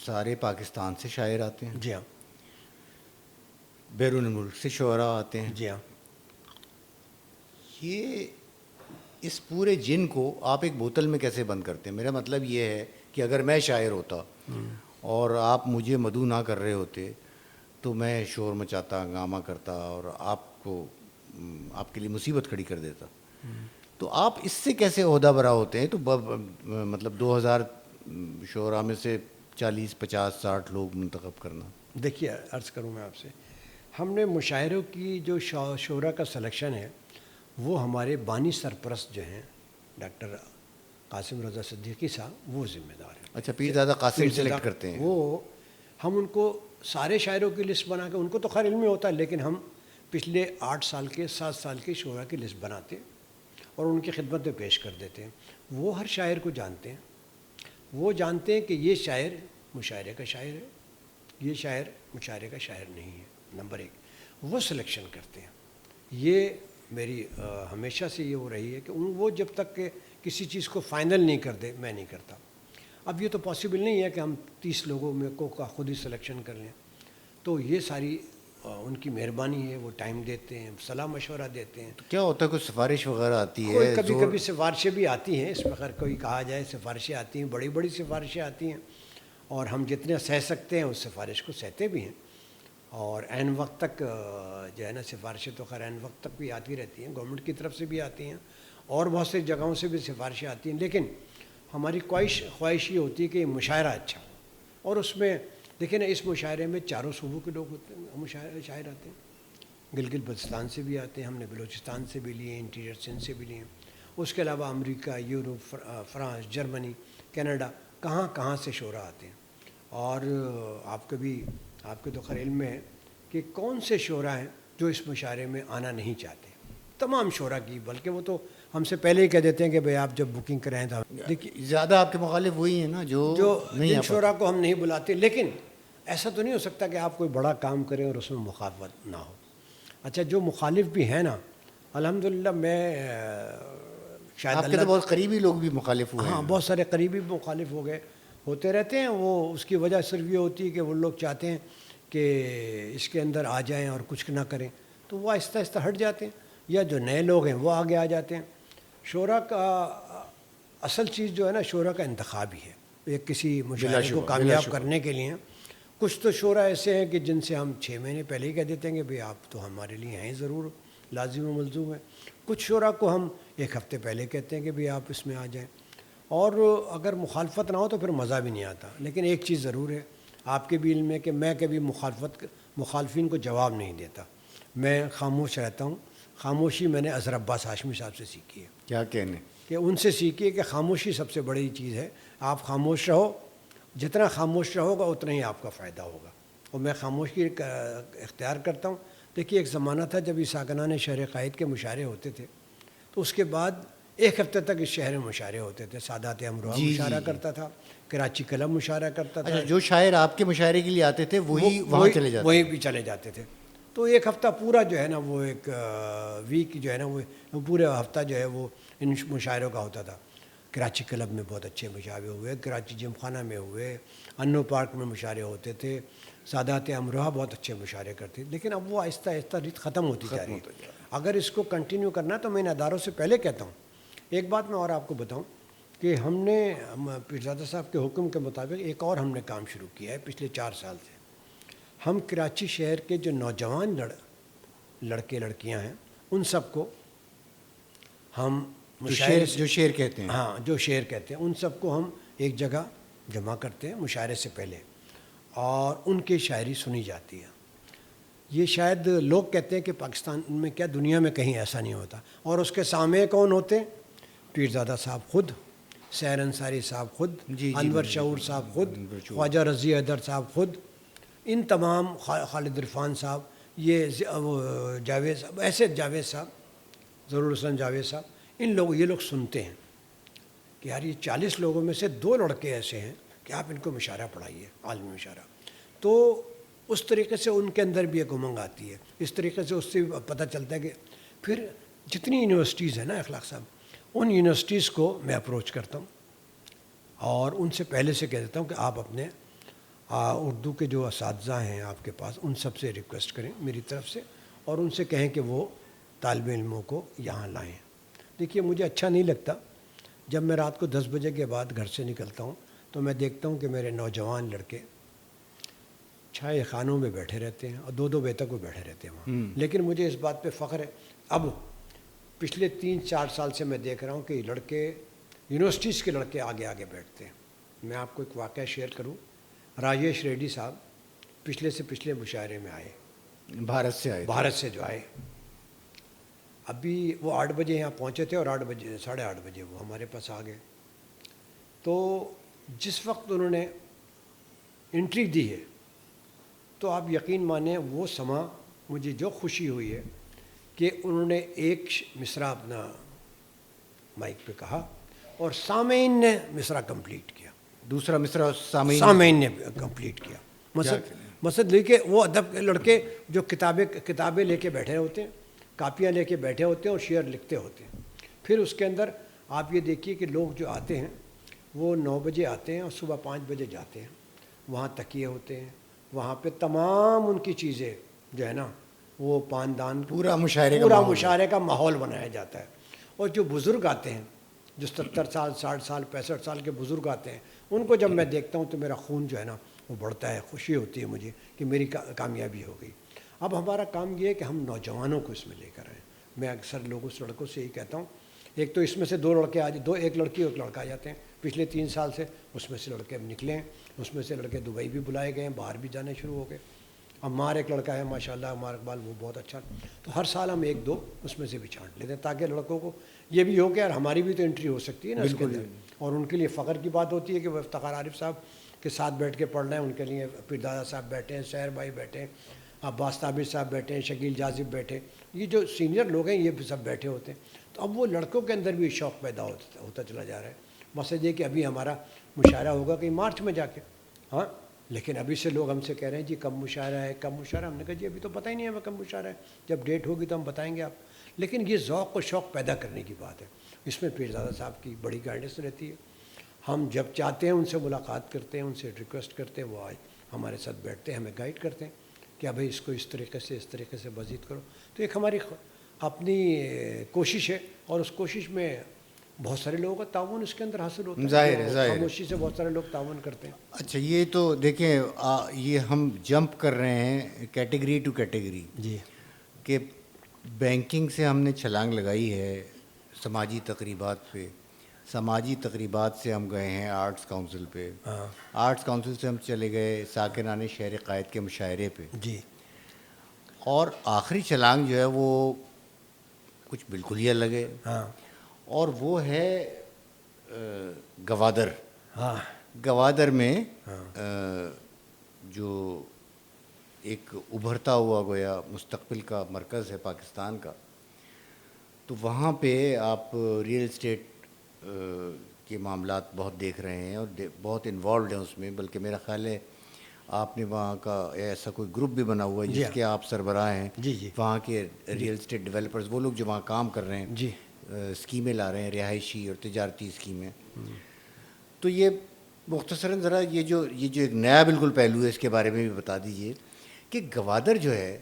سارے پاکستان سے شاعر آتے ہیں؟ جی ہاں، بیرون ملک سے شعراء آتے ہیں؟ جی ہاں۔ یہ اس پورے جن کو آپ ایک بوتل میں کیسے بند کرتے ہیں؟ میرا مطلب یہ ہے کہ اگر میں شاعر ہوتا اور آپ مجھے مدعو نہ کر رہے ہوتے تو میں شور مچاتا، ہنگامہ کرتا اور آپ کو آپ کے لیے مصیبت کھڑی کر دیتا، تو آپ اس سے کیسے عہدہ برا ہوتے ہیں؟ تو مطلب 2000 شعراء میں سے 40 50 60 لوگ منتخب کرنا۔ دیکھیے عرض کروں میں آپ سے، ہم نے مشاعروں کی جو شعراء کا سلیکشن ہے وہ ہمارے بانی سرپرست جو ہیں ڈاکٹر قاسم رضا صدیقی صاحب، وہ ذمہ دار ہیں۔ اچھا، پیر دادا قاسم سلیکٹ کرتے ہیں؟ وہ ہم ان کو سارے شاعروں کی لسٹ بنا کے، ان کو تو خیر علم میں ہوتا ہے لیکن ہم پچھلے 8 سال کے 7 سال کے شعراء کی لسٹ بناتے ہیں اور ان کی خدمت میں پیش کر دیتے ہیں. وہ ہر شاعر کو جانتے ہیں، وہ جانتے ہیں کہ یہ شاعر مشاعرے کا شاعر ہے، یہ شاعر مشاعرے کا شاعر نہیں ہے. نمبر 1 وہ سلیکشن کرتے ہیں. یہ میری ہمیشہ سے یہ ہو رہی ہے کہ وہ جب تک کہ کسی چیز کو فائنل نہیں کر دے میں نہیں کرتا. اب یہ تو پاسبل نہیں ہے کہ ہم 30 لوگوں میں کو کا خود ہی سلیکشن کر لیں. تو یہ ساری ان کی مہربانی ہے، وہ ٹائم دیتے ہیں، صلاح مشورہ دیتے ہیں. کیا ہوتا ہے، کوئی سفارش وغیرہ آتی کوئی ہے؟ کبھی کبھی سفارشیں بھی آتی ہیں، اس میں خیر کوئی کہا جائے سفارشیں آتی ہیں، بڑی بڑی سفارشیں آتی ہیں، اور ہم جتنے سہ سکتے ہیں اس سفارش کو سہتے بھی ہیں. اور عین وقت تک جو ہے نا سفارشیں تو خیر عین وقت تک بھی آتی رہتی ہیں، گورنمنٹ کی طرف سے بھی آتی ہیں اور بہت سی جگہوں سے بھی سفارشیں آتی ہیں. لیکن ہماری خواہش یہ ہوتی ہے کہ مشاعرہ اچھا ہو. اور اس میں دیکھیں نا، اس مشاعرے میں چاروں صوبوں کے لوگ ہوتے ہیں، شاعر آتے ہیں. گلگت بلتستان سے بھی آتے ہیں، ہم نے بلوچستان سے بھی لیے ہیں، انٹیریئر سندھ سے بھی لیے ہیں. اس کے علاوہ امریکہ، یورپ، فرانس، جرمنی، کینیڈا، کہاں سے شعراء آتے ہیں. اور آپ کے تو خیر علم میں ہے کہ کون سے شعراء ہیں جو اس مشاعرے میں آنا نہیں چاہتے. تمام شعراء کی، بلکہ وہ تو ہم سے پہلے ہی کہہ دیتے ہیں کہ بھئی آپ جب بکنگ کرائیں تو دیکھیے زیادہ آپ کے مخالف وہی ہیں نا جو نہیں جن شعراء کو ہم نہیں بلاتے. لیکن ایسا تو نہیں ہو سکتا کہ آپ کوئی بڑا کام کریں اور اس میں مخالفت نہ ہو. اچھا، جو مخالف بھی ہیں نا، الحمدللہ میں شاید آپ کے تو بہت قریبی لوگ بھی مخالف ہوئے ہیں. ہاں، بہت سارے قریبی مخالف ہو گئے، ہوتے رہتے ہیں. وہ اس کی وجہ صرف یہ ہوتی ہے کہ وہ لوگ چاہتے ہیں کہ اس کے اندر آ جائیں اور کچھ نہ کریں، تو وہ آہستہ آہستہ ہٹ جاتے ہیں. یا جو نئے لوگ ہیں وہ آگے آ جاتے ہیں. شعراء کا اصل چیز جو ہے نا، شعراء کا انتخاب ہی ہے. ایک کسی مشاعرے کو کامیاب کرنے کے لیے کچھ تو شعراء ایسے ہیں کہ جن سے ہم 6 مہینے پہلے ہی کہہ دیتے ہیں کہ بھئی آپ تو ہمارے لیے ہیں ضرور، لازم و ملزوم ہے. کچھ شعراء کو ہم 1 ہفتے پہلے کہتے ہیں کہ بھئی آپ اس میں آ جائیں. اور اگر مخالفت نہ ہو تو پھر مزہ بھی نہیں آتا. لیکن ایک چیز ضرور ہے آپ کے بھی علم میں کہ میں کبھی مخالفین کو جواب نہیں دیتا، میں خاموش رہتا ہوں. خاموشی میں نے اظہر عباس ہاشمی صاحب سے سیکھی ہے. کیا کہنے کہ ان سے سیکھی ہے کہ خاموشی سب سے بڑی چیز ہے. آپ خاموش رہو، جتنا خاموش رہو گا اتنا ہی آپ کا فائدہ ہوگا. اور میں خاموشی اختیار کرتا ہوں. دیکھیے ایک زمانہ تھا جب عیسیٰ شہر قائد کے مشاعرے ہوتے تھے، تو اس کے بعد 1 ہفتے تک اس شہر میں مشاعرے ہوتے تھے. سادات امروہہ مشاعرہ کرتا تھا، کراچی کلب مشاعرہ کرتا تھا. جو شاعر آپ کے مشاعرے کے لیے آتے تھے وہی وہاں چلے جاتے وہیں بھی چلے جاتے تھے. تو 1 ہفتہ پورا جو ہے نا، وہ ایک ویک جو ہے نا، وہ پورے ہفتہ جو ہے وہ ان مشاعروں کا ہوتا تھا. کراچی کلب میں بہت اچھے مشاعرے ہوئے، کراچی جم خانہ میں ہوئے، انو پارک میں مشاعرے ہوتے تھے. سادات امروہہ بہت اچھے مشاعرے کرتے. لیکن اب وہ آہستہ آہستہ ریت ختم ہوتی جا رہی ہے. اگر اس کو کنٹینیو کرنا ہے تو میں ان اداروں سے پہلے کہتا ہوں. ایک بات میں اور آپ کو بتاؤں کہ ہم نے پیرزادہ صاحب کے حکم کے مطابق ایک اور ہم نے کام شروع کیا ہے پچھلے 4 سال سے. ہم کراچی شہر کے جو نوجوان لڑکے لڑکیاں ہیں ان سب کو ہم جو شعر کہتے ہیں، ہاں جو شعر کہتے ہیں، ان سب کو ہم ایک جگہ جمع کرتے ہیں مشاعرے سے پہلے، اور ان کی شاعری سنی جاتی ہے. یہ شاید لوگ کہتے ہیں کہ پاکستان میں کیا دنیا میں کہیں ایسا نہیں ہوتا. اور اس کے سامع کون ہوتے ہیں؟ پیرزادہ صاحب خود، سیر انصاری صاحب خود، انور شعور صاحب خود، خواجہ رضی حیدر صاحب خود، ان تمام، خالد عرفان صاحب، یہ جاوید صاحب، ایسے جاوید صاحب، ضرور حسن جاوید صاحب، یہ لوگ سنتے ہیں کہ یار یہ 40 لوگوں میں سے 2 لڑکے ایسے ہیں کہ آپ ان کو مشاعرہ پڑھائیے، عالمی مشاعرہ. تو اس طریقے سے ان کے اندر بھی ایک امنگ آتی ہے. اس طریقے سے اس سے پتہ چلتا ہے کہ پھر جتنی یونیورسٹیز ہیں نا اخلاق صاحب، ان یونیورسٹیز کو میں اپروچ کرتا ہوں اور ان سے پہلے سے کہہ دیتا ہوں کہ آپ اپنے اردو کے جو اساتذہ ہیں آپ کے پاس، ان سب سے ریکویسٹ کریں میری طرف سے، اور ان سے کہیں کہ وہ طالب علموں کو یہاں لائیں. دیکھیے مجھے اچھا نہیں لگتا جب میں رات کو 10 بجے کے بعد گھر سے نکلتا ہوں تو میں دیکھتا ہوں کہ میرے نوجوان لڑکے چھائے خانوں میں بیٹھے رہتے ہیں اور 2 بجے تک وہ بیٹھے رہتے ہیں وہاں. لیکن مجھے اس بات پہ فخر ہے. اب پچھلے 3-4 سال سے میں دیکھ رہا ہوں کہ لڑکے، یونیورسٹیز کے لڑکے آگے بیٹھتے ہیں. میں آپ کو ایک واقعہ شیئر کروں. راجیش ریڈی صاحب پچھلے مشاعرے میں آئے، بھارت سے جو آئے. ابھی وہ 8 بجے یہاں پہنچے تھے اور 8:30 بجے وہ ہمارے پاس آ گئے. تو جس وقت انہوں نے انٹری دی ہے تو آپ یقین مانیں وہ سما مجھے جو خوشی ہوئی ہے کہ انہوں نے ایک مصرع اپنا مائک پہ کہا اور سامعین نے مصرع کمپلیٹ کیا، دوسرا مصرع سامعین نے کمپلیٹ کیا. مثلا لے کے وہ ادب کے لڑکے جو کتابیں لے کے بیٹھے ہوتے ہیں، کاپیاں لے کے بیٹھے ہوتے ہیں اور شعر لکھتے ہوتے ہیں. پھر اس کے اندر آپ یہ دیکھیے کہ لوگ جو آتے ہیں وہ 9 بجے آتے ہیں اور صبح 5 بجے جاتے ہیں. وہاں تکیے ہوتے ہیں، وہاں پہ تمام ان کی چیزیں جو ہے نا وہ پاندان، پورا مشاعرے کا ماحول بنایا جاتا ہے. اور جو بزرگ آتے ہیں، جو 70 سال 60 سال 65 سال کے بزرگ آتے ہیں، ان کو جب میں دیکھتا ہوں تو میرا خون جو ہے نا وہ بڑھتا ہے، خوشی ہوتی ہے مجھے کہ میری کامیابی ہو گئی. اب ہمارا کام یہ ہے کہ ہم نوجوانوں کو اس میں لے کر آئیں. میں اکثر لڑکوں سے یہی کہتا ہوں، ایک تو اس میں سے 2 لڑکے ایک لڑکی اور ایک لڑکا آ جاتے ہیں پچھلے 3 سال سے. اس میں سے لڑکے اب نکلے ہیں، اس میں سے لڑکے دبئی بھی بلائے گئے ہیں، باہر بھی جانے شروع ہو گئے. عمار ایک لڑکا ہے ماشاء اللہ، عمار اقبال، وہ بہت اچھا. تو ہر سال ہم 1-2 اس میں سے بھی چھانٹ لیتے ہیں تاکہ لڑکوں کو یہ بھی ہو کہ یار ہماری بھی تو انٹری ہو سکتی ہے نا اس کے اندر. اور ان کے لیے فخر کی بات ہوتی ہے کہ وہ افتخار عارف صاحب کے ساتھ بیٹھ کے پڑھ رہے ہیں. ان کے لیے پیردادا صاحب بیٹھے ہیں، سحر بھائی بیٹھے ہیں، عباس طابر صاحب بیٹھے ہیں، شکیل جاذب بیٹھے ہیں. یہ جو سینئر لوگ ہیں یہ بھی سب بیٹھے ہوتے ہیں. تو اب وہ لڑکوں کے اندر بھی شوق پیدا ہوتا چلا جا رہا ہے. مقصد یہ کہ ابھی ہمارا مشاعرہ ہوگا کہیں مارچ میں جا کے، ہاں، لیکن ابھی سے لوگ ہم سے کہہ رہے ہیں جی کب مشاعرہ ہے کب مشاعرہ. ہم نے کہا جی ابھی تو پتہ ہی نہیں ہمیں کب مشاعرہ ہے، جب ڈیٹ ہوگی تو ہم بتائیں گے آپ. لیکن یہ ذوق و شوق پیدا کرنے کی بات ہے. اس میں پیرزادہ صاحب کی بڑی گائیڈنس رہتی ہے. ہم جب چاہتے ہیں ان سے ملاقات کرتے ہیں، ان سے ریکویسٹ کرتے ہیں، وہ آئے ہمارے ساتھ بیٹھتے ہیں، ہمیں گائیڈ کرتے ہیں کہ بھائی اس کو اس طریقے سے مزید کرو. تو ایک ہماری اپنی کوشش ہے اور اس کوشش میں بہت سارے لوگوں کا تعاون اس کے اندر حاصل ہوتا ہے. ظاہر ہے. خاموشی سے بہت سارے لوگ تعاون کرتے ہیں. اچھا، یہ تو دیکھیں یہ ہم جمپ کر رہے ہیں کیٹیگری ٹو کیٹیگری، جی، کہ بینکنگ سے ہم نے چھلانگ لگائی ہے سماجی تقریبات پہ. سماجی تقریبات سے ہم گئے ہیں آرٹس کونسل پہ. آرٹس کونسل سے ہم چلے گئے ساکنان شہر قائد کے مشاعرے پہ. جی، اور آخری چھلانگ جو ہے وہ کچھ بالکل ہی الگ ہے. ہاں، اور وہ ہے گوادر. ہاں، گوادر میں جو ایک ابھرتا ہوا گویا مستقبل کا مرکز ہے پاکستان کا، تو وہاں پہ آپ ریئل اسٹیٹ کے معاملات بہت دیکھ رہے ہیں اور بہت انوالوڈ ہیں اس میں. بلکہ میرا خیال ہے آپ نے وہاں کا ایسا کوئی گروپ بھی بنا ہوا ہے جس کے آپ سربراہ ہیں. جی، وہاں کے ریئل اسٹیٹ ڈیولپرز، وہ لوگ جو وہاں کام کر رہے ہیں، جی، اسکیمیں لا رہے ہیں، رہائشی اور تجارتی اسکیمیں. تو یہ مختصراً ذرا یہ جو ایک نیا بالکل پہلو ہے اس کے بارے میں بھی بتا دیجئے کہ گوادر جو ہے.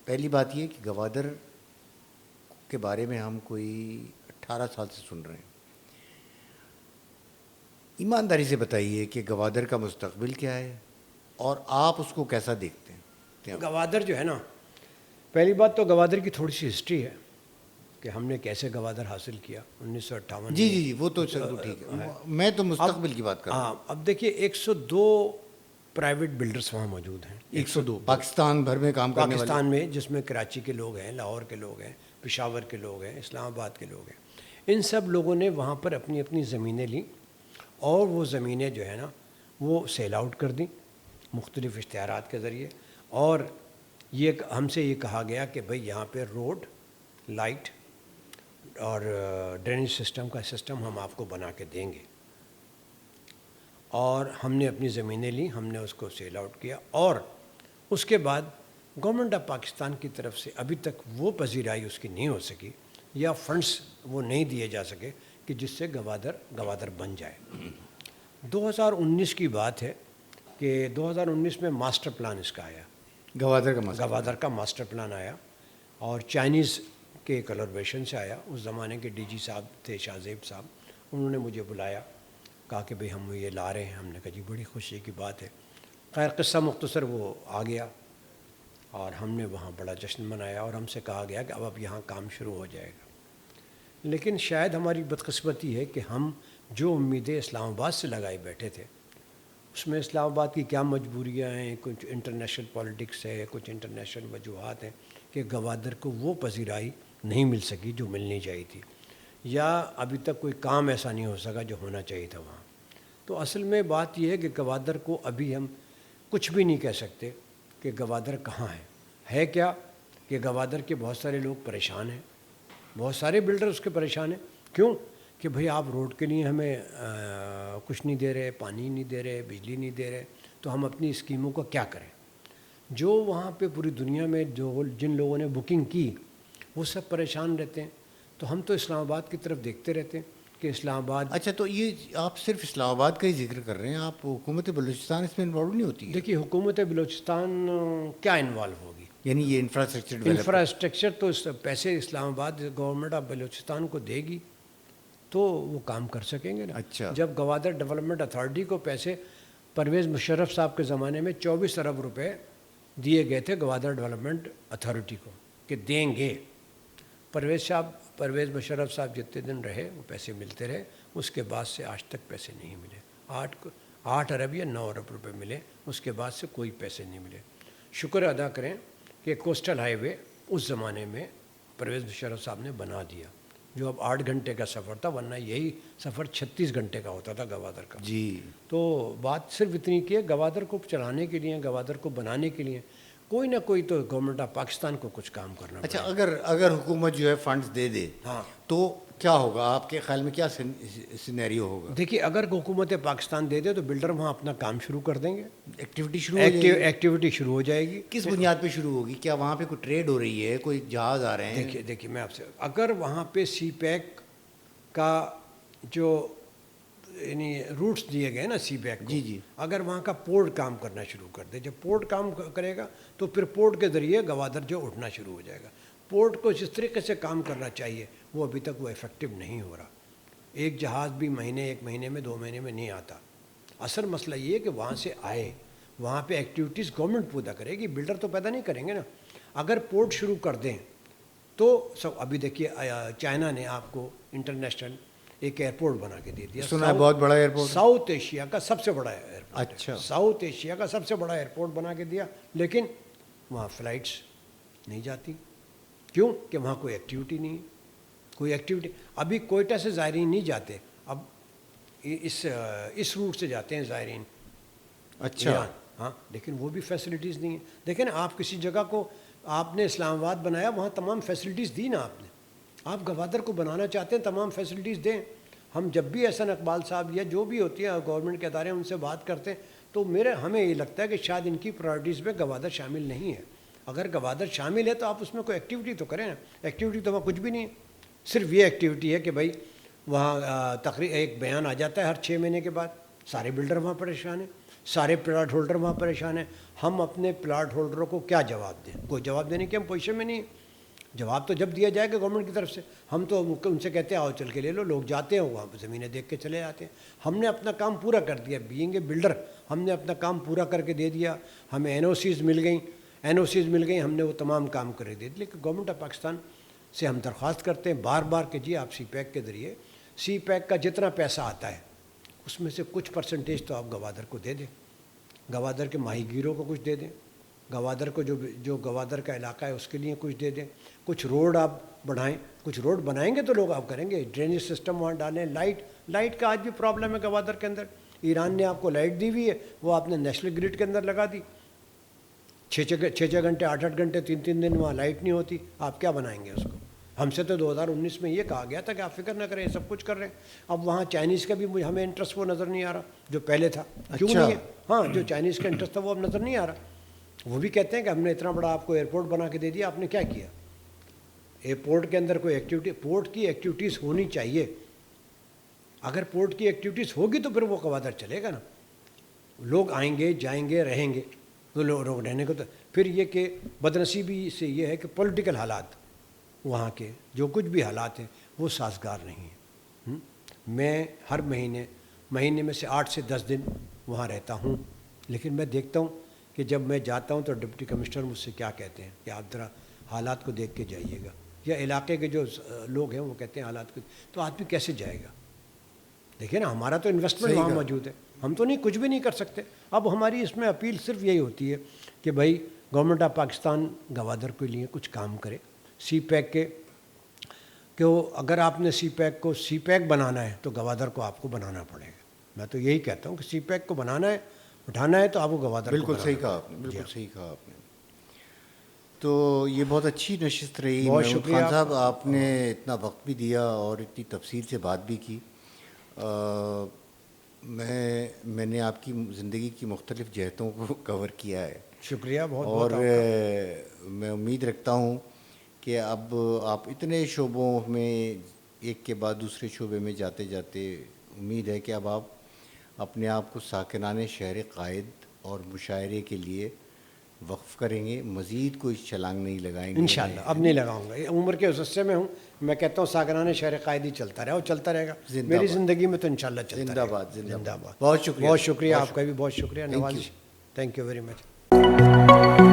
پہلی بات یہ کہ گوادر کے بارے میں ہم کوئی 18 سال سے سن رہے ہیں. ایمانداری سے بتائیے کہ گوادر کا مستقبل کیا ہے اور آپ اس کو کیسا دیکھتے ہیں؟ گوادر جو ہے نا، پہلی بات تو گوادر کی تھوڑی سی ہسٹری ہے کہ ہم نے کیسے گوادر حاصل کیا 1958. جی وہ تو چلو ٹھیک ہے، میں تو مستقبل کی بات کر رہا ہوں. ہاں، اب دیکھیے 102 پرائیویٹ بلڈرز وہاں موجود ہیں. 102 پاکستان بھر میں کام کرنے والے. پاکستان میں، جس میں کراچی کے لوگ ہیں، لاہور کے لوگ ہیں، پشاور کے لوگ ہیں، اسلام آباد کے لوگ ہیں. ان سب لوگوں نے وہاں پر اپنی اپنی زمینیں لیں اور وہ زمینیں جو ہے نا وہ سیل آؤٹ کر دیں مختلف اشتہارات کے ذریعے. اور یہ ہم سے یہ کہا گیا کہ بھئی یہاں پہ روڈ، لائٹ اور ڈرینیج سسٹم کا سسٹم ہم آپ کو بنا کے دیں گے. اور ہم نے اپنی زمینیں لیں، ہم نے اس کو سیل آؤٹ کیا. اور اس کے بعد گورنمنٹ آف پاکستان کی طرف سے ابھی تک وہ پذیرائی اس کی نہیں ہو سکی یا فنڈس وہ نہیں دیے جا سکے کہ جس سے گوادر بن جائے. 2019 کی بات ہے کہ 2019 میں ماسٹر پلان اس کا آیا، گوادر کا ماسٹر پلان آیا اور چائنیز کے کلابریشن سے آیا. اس زمانے کے ڈی جی صاحب تھے شاہ زیب صاحب، انہوں نے مجھے بلایا، کہا کہ بھئی ہم یہ لا رہے ہیں. ہم نے کہا جی بڑی خوشی کی بات ہے. خیر قصہ مختصر وہ آ گیا اور ہم نے وہاں بڑا جشن منایا اور ہم سے کہا گیا کہ اب یہاں کام شروع ہو جائے گا. لیکن شاید ہماری بدقسمتی ہے کہ ہم جو امیدیں اسلام آباد سے لگائے بیٹھے تھے، اس میں اسلام آباد کی کیا مجبوریاں ہیں، کچھ انٹرنیشنل پالیٹکس ہے، کچھ انٹرنیشنل وجوہات ہیں کہ گوادر کو وہ پذیرائی نہیں مل سکی جو ملنی چاہیے تھی، یا ابھی تک کوئی کام ایسا نہیں ہو سکا جو ہونا چاہیے تھا وہاں. تو اصل میں بات یہ ہے کہ گوادر کو ابھی ہم کچھ بھی نہیں کہہ سکتے کہ گوادر کہاں ہے کیا. کہ گوادر کے بہت سارے لوگ پریشان ہیں، بہت سارے بلڈر اس کے پریشان ہیں. کیوں کہ بھئی آپ روڈ کے لیے ہمیں کچھ نہیں دے رہے، پانی نہیں دے رہے، بجلی نہیں دے رہے، تو ہم اپنی اسکیموں کا کیا کریں. جو وہاں پہ پوری دنیا میں جن لوگوں نے بکنگ کی وہ سب پریشان رہتے ہیں. تو ہم تو اسلام آباد کی طرف دیکھتے رہتے ہیں کہ اسلام آباد. اچھا، تو یہ آپ صرف اسلام آباد کا ہی ذکر کر رہے ہیں، آپ حکومت بلوچستان اس میں انوالو نہیں ہوتی ہے؟ دیکھیے حکومت بلوچستان کیا انوالو ہوگی؟ یعنی یہ انفراسٹرکچر انفراسٹرکچر تو پیسے اسلام آباد گورنمنٹ آف بلوچستان کو دے گی تو وہ کام کر سکیں گے نا. اچھا. جب گوادر ڈیولپمنٹ اتھارٹی کو پیسے پرویز مشرف صاحب کے زمانے میں 24 ارب روپے دیے گئے تھے گوادر ڈیولپمنٹ اتھارٹی کو کہ دیں گے. پرویز مشرف صاحب جتنے دن رہے وہ پیسے ملتے رہے، اس کے بعد سے آج تک پیسے نہیں ملے. 8 ارب یا 9 ارب روپے ملے، اس کے بعد سے کوئی پیسے نہیں ملے. شکر ادا کریں کہ کوسٹل ہائی وے اس زمانے میں پرویز مشرف صاحب نے بنا دیا، جو اب 8 گھنٹے کا سفر تھا، ورنہ یہی سفر 36 گھنٹے کا ہوتا تھا گوادر کا. جی. تو بات صرف اتنی کی ہے، گوادر کو چلانے کے لیے، گوادر کو بنانے کے لیے کوئی نہ کوئی تو گورنمنٹ آف پاکستان کو کچھ کام کرنا. اچھا، اگر حکومت جو ہے فنڈز دے دے ہاں تو کیا ہوگا آپ کے خیال میں؟ کیا سینیریو ہوگا؟ دیکھیے اگر حکومت پاکستان دے دے تو بلڈر وہاں اپنا کام شروع کر دیں گے، ایکٹیویٹی شروع ہو جائے گی. ایکٹیویٹی شروع ہو جائے گی. کس بنیاد پہ شروع ہوگی؟ کیا وہاں پہ کوئی ٹریڈ ہو رہی ہے، کوئی جہاز آ رہے ہیں؟ دیکھیے میں آپ سے، اگر وہاں پہ سی پیک کا جو یعنی روٹس دیے گئے نا سی پیک کو، جی اگر وہاں کا پورٹ کام کرنا شروع کر دے، جب پورٹ کام کرے گا تو پھر پورٹ کے ذریعے گوادر جو اٹھنا شروع ہو جائے گا. پورٹ کو جس طریقے سے کام کرنا چاہیے وہ ابھی تک وہ افیکٹو نہیں ہو رہا. ایک جہاز بھی ایک مہینے میں 2 مہینے میں نہیں آتا. اصل مسئلہ یہ ہے کہ وہاں سے آئے، وہاں پہ ایکٹیویٹیز گورنمنٹ پیدا کرے گی، بلڈر تو پیدا نہیں کریں گے نا. اگر پورٹ شروع کر دیں تو سب، ابھی دیکھیے چائنا نے آپ کو انٹرنیشنل ایک ایئرپورٹ بنا کے دے دیا. سنا ہے بہت بڑا ایئرپورٹ، ساؤتھ ایشیا کا سب سے بڑا ایئرپورٹ. اچھا. ساؤتھ ایشیا کا سب سے بڑا ایئرپورٹ بنا کے دیا، لیکن وہاں فلائٹس نہیں جاتی. کیوں کہ وہاں کوئی ایکٹیویٹی نہیں ہے. کوئی ایکٹیویٹی ابھی کوئٹہ سے زائرین نہیں جاتے، اب اس روٹ سے جاتے ہیں زائرین. اچھا. ہاں، لیکن وہ بھی فیسلٹیز نہیں ہیں. دیکھیں نا، آپ کسی جگہ کو آپ نے اسلام آباد بنایا، وہاں تمام فیسلٹیز دی نا آپ نے. آپ گوادر کو بنانا چاہتے ہیں، تمام فیسلٹیز دیں. ہم جب بھی احسن اقبال صاحب یا جو بھی ہوتی ہیں گورنمنٹ کے ادارے ان سے بات کرتے ہیں تو ہمیں یہ لگتا ہے کہ شاید ان کی پرائرٹیز میں گوادر شامل نہیں ہے. اگر گوادر شامل ہے تو آپ اس میں کوئی ایکٹیویٹی تو کریں نا. ایکٹیویٹی تو وہاں کچھ بھی نہیں ہے. صرف یہ ایکٹیویٹی ہے کہ بھائی وہاں تقریباً ایک بیان آ جاتا ہے ہر 6 مہینے کے بعد. سارے بلڈر وہاں پریشان ہیں، سارے پلاٹ ہولڈر وہاں پریشان ہیں. ہم اپنے پلاٹ ہولڈروں کو کیا جواب دیں؟ کوئی جواب دینے کی ہم پوزیشن میں نہیں ہیں. جواب تو جب دیا جائے گا گورنمنٹ کی طرف سے. ہم تو ان سے کہتے ہیں آؤ چل کے لے لو. لوگ جاتے ہیں وہاں پہ زمینیں دیکھ کے چلے جاتے ہیں. ہم نے اپنا کام پورا کر دیا، بینگ اے بلڈر ہم نے اپنا کام پورا کر کے دے دیا. ہمیں این او سیز مل گئیں، ہم نے وہ تمام کام کر دے دیے. لیکن گورنمنٹ آف پاکستان سے ہم درخواست کرتے ہیں بار بار کہ جی آپ سی پیک کے ذریعے سی پیک کا جتنا پیسہ آتا ہے اس میں سے کچھ پرسنٹیج تو آپ گوادر کو دے دیں. گوادر کے ماہی گیروں کو کچھ دے دیں. گوادر کو جو گوادر کا علاقہ ہے اس کے لیے کچھ دے دیں. کچھ روڈ آپ بڑھائیں. کچھ روڈ بنائیں گے تو لوگ آپ کریں گے. ڈرینیج سسٹم وہاں ڈالیں. لائٹ کا آج بھی پرابلم ہے گوادر کے اندر. ایران نے آپ کو لائٹ دی ہوئی ہے، وہ آپ نے نیشنل گریڈ کے اندر لگا دی. 6 گھنٹے 8 گھنٹے 3 دن وہاں لائٹ نہیں ہوتی. آپ کیا بنائیں گے اس کو؟ ہم سے تو 2019 میں یہ کہا گیا تھا کہ آپ فکر نہ کریں، سب کچھ کر رہے ہیں. اب وہاں چائنیز کا بھی ہمیں انٹرسٹ وہ نظر نہیں آ رہا جو پہلے تھا. کیوں نہیں ہے؟ ہاں، جو چائنیز کا انٹرسٹ تھا وہ اب نظر نہیں آ رہا. وہ بھی کہتے ہیں کہ ہم نے اتنا بڑا آپ کو ایئرپورٹ بنا کے دے دیا، آپ نے کیا کیا؟ ایئرپورٹ کے اندر کوئی ایکٹیویٹی، پورٹ کی ایکٹیویٹیز ہونی چاہیے. اگر پورٹ کی ایکٹیویٹیز ہوگی تو پھر وہ گوادر چلے گا نا. لوگ آئیں گے، جائیں گے، رہیں گے تو لوگ رہنے کو. تو پھر یہ کہ بدنصیبی سے یہ ہے کہ پولیٹیکل حالات وہاں کے جو کچھ بھی حالات ہیں وہ سازگار نہیں ہیں. میں ہر مہینے میں سے 8 سے 10 دن وہاں رہتا ہوں، لیکن میں دیکھتا ہوں کہ جب میں جاتا ہوں تو ڈپٹی کمشنر مجھ سے کیا کہتے ہیں کہ آپ ذرا حالات کو دیکھ کے جائیے گا. یا علاقے کے جو لوگ ہیں وہ کہتے ہیں حالات کو. تو آدمی کیسے جائے گا؟ دیکھیں نا، ہمارا تو انویسٹمنٹ وہاں موجود ہے، ہم تو کچھ بھی نہیں کر سکتے. اب ہماری اس میں اپیل صرف یہی ہوتی ہے کہ بھائی گورنمنٹ آف پاکستان گوادر کے لیے کچھ کام کرے. سی پیک کہ اگر آپ نے سی پیک بنانا ہے تو گوادر کو آپ کو بنانا پڑے گا. میں تو یہی کہتا ہوں کہ سی پیک کو بنانا ہے، اٹھانا ہے تو آپ کو گوادر. بالکل صحیح کہا آپ نے، بالکل صحیح کہا آپ نے. تو یہ بہت اچھی نشست رہی بہت محمود شکریہ خان صاحب، آپ نے اتنا وقت بھی دیا اور اتنی تفصیل سے بات بھی کی. میں نے آپ کی زندگی کی مختلف جہتوں کو کور کیا ہے، شکریہ بہت اور بہت آپ کا. میں امید رکھتا ہوں کہ اب آپ اتنے شعبوں میں ایک کے بعد دوسرے شعبے میں جاتے جاتے، امید ہے کہ اب آپ اپنے آپ کو ساکنان شہر قائد اور مشاعرے کے لیے وقف کریں گے، مزید کوئی چھلانگ نہیں لگائیں گے. انشاءاللہ اب نہیں لگاؤں گا. عمر کے اس حصے میں ہوں، میں کہتا ہوں ساکنان شہر قائدی چلتا رہا اور چلتا رہے گا زندہ میری باد. زندگی میں تو انشاءاللہ چلتا زندہ رہے گا. باد، زندہ باد. باد. بہت شکریہ، بہت شکریہ بہت آپ کا بھی، بہت شکریہ Thank you. Nawaz. Thank you very much.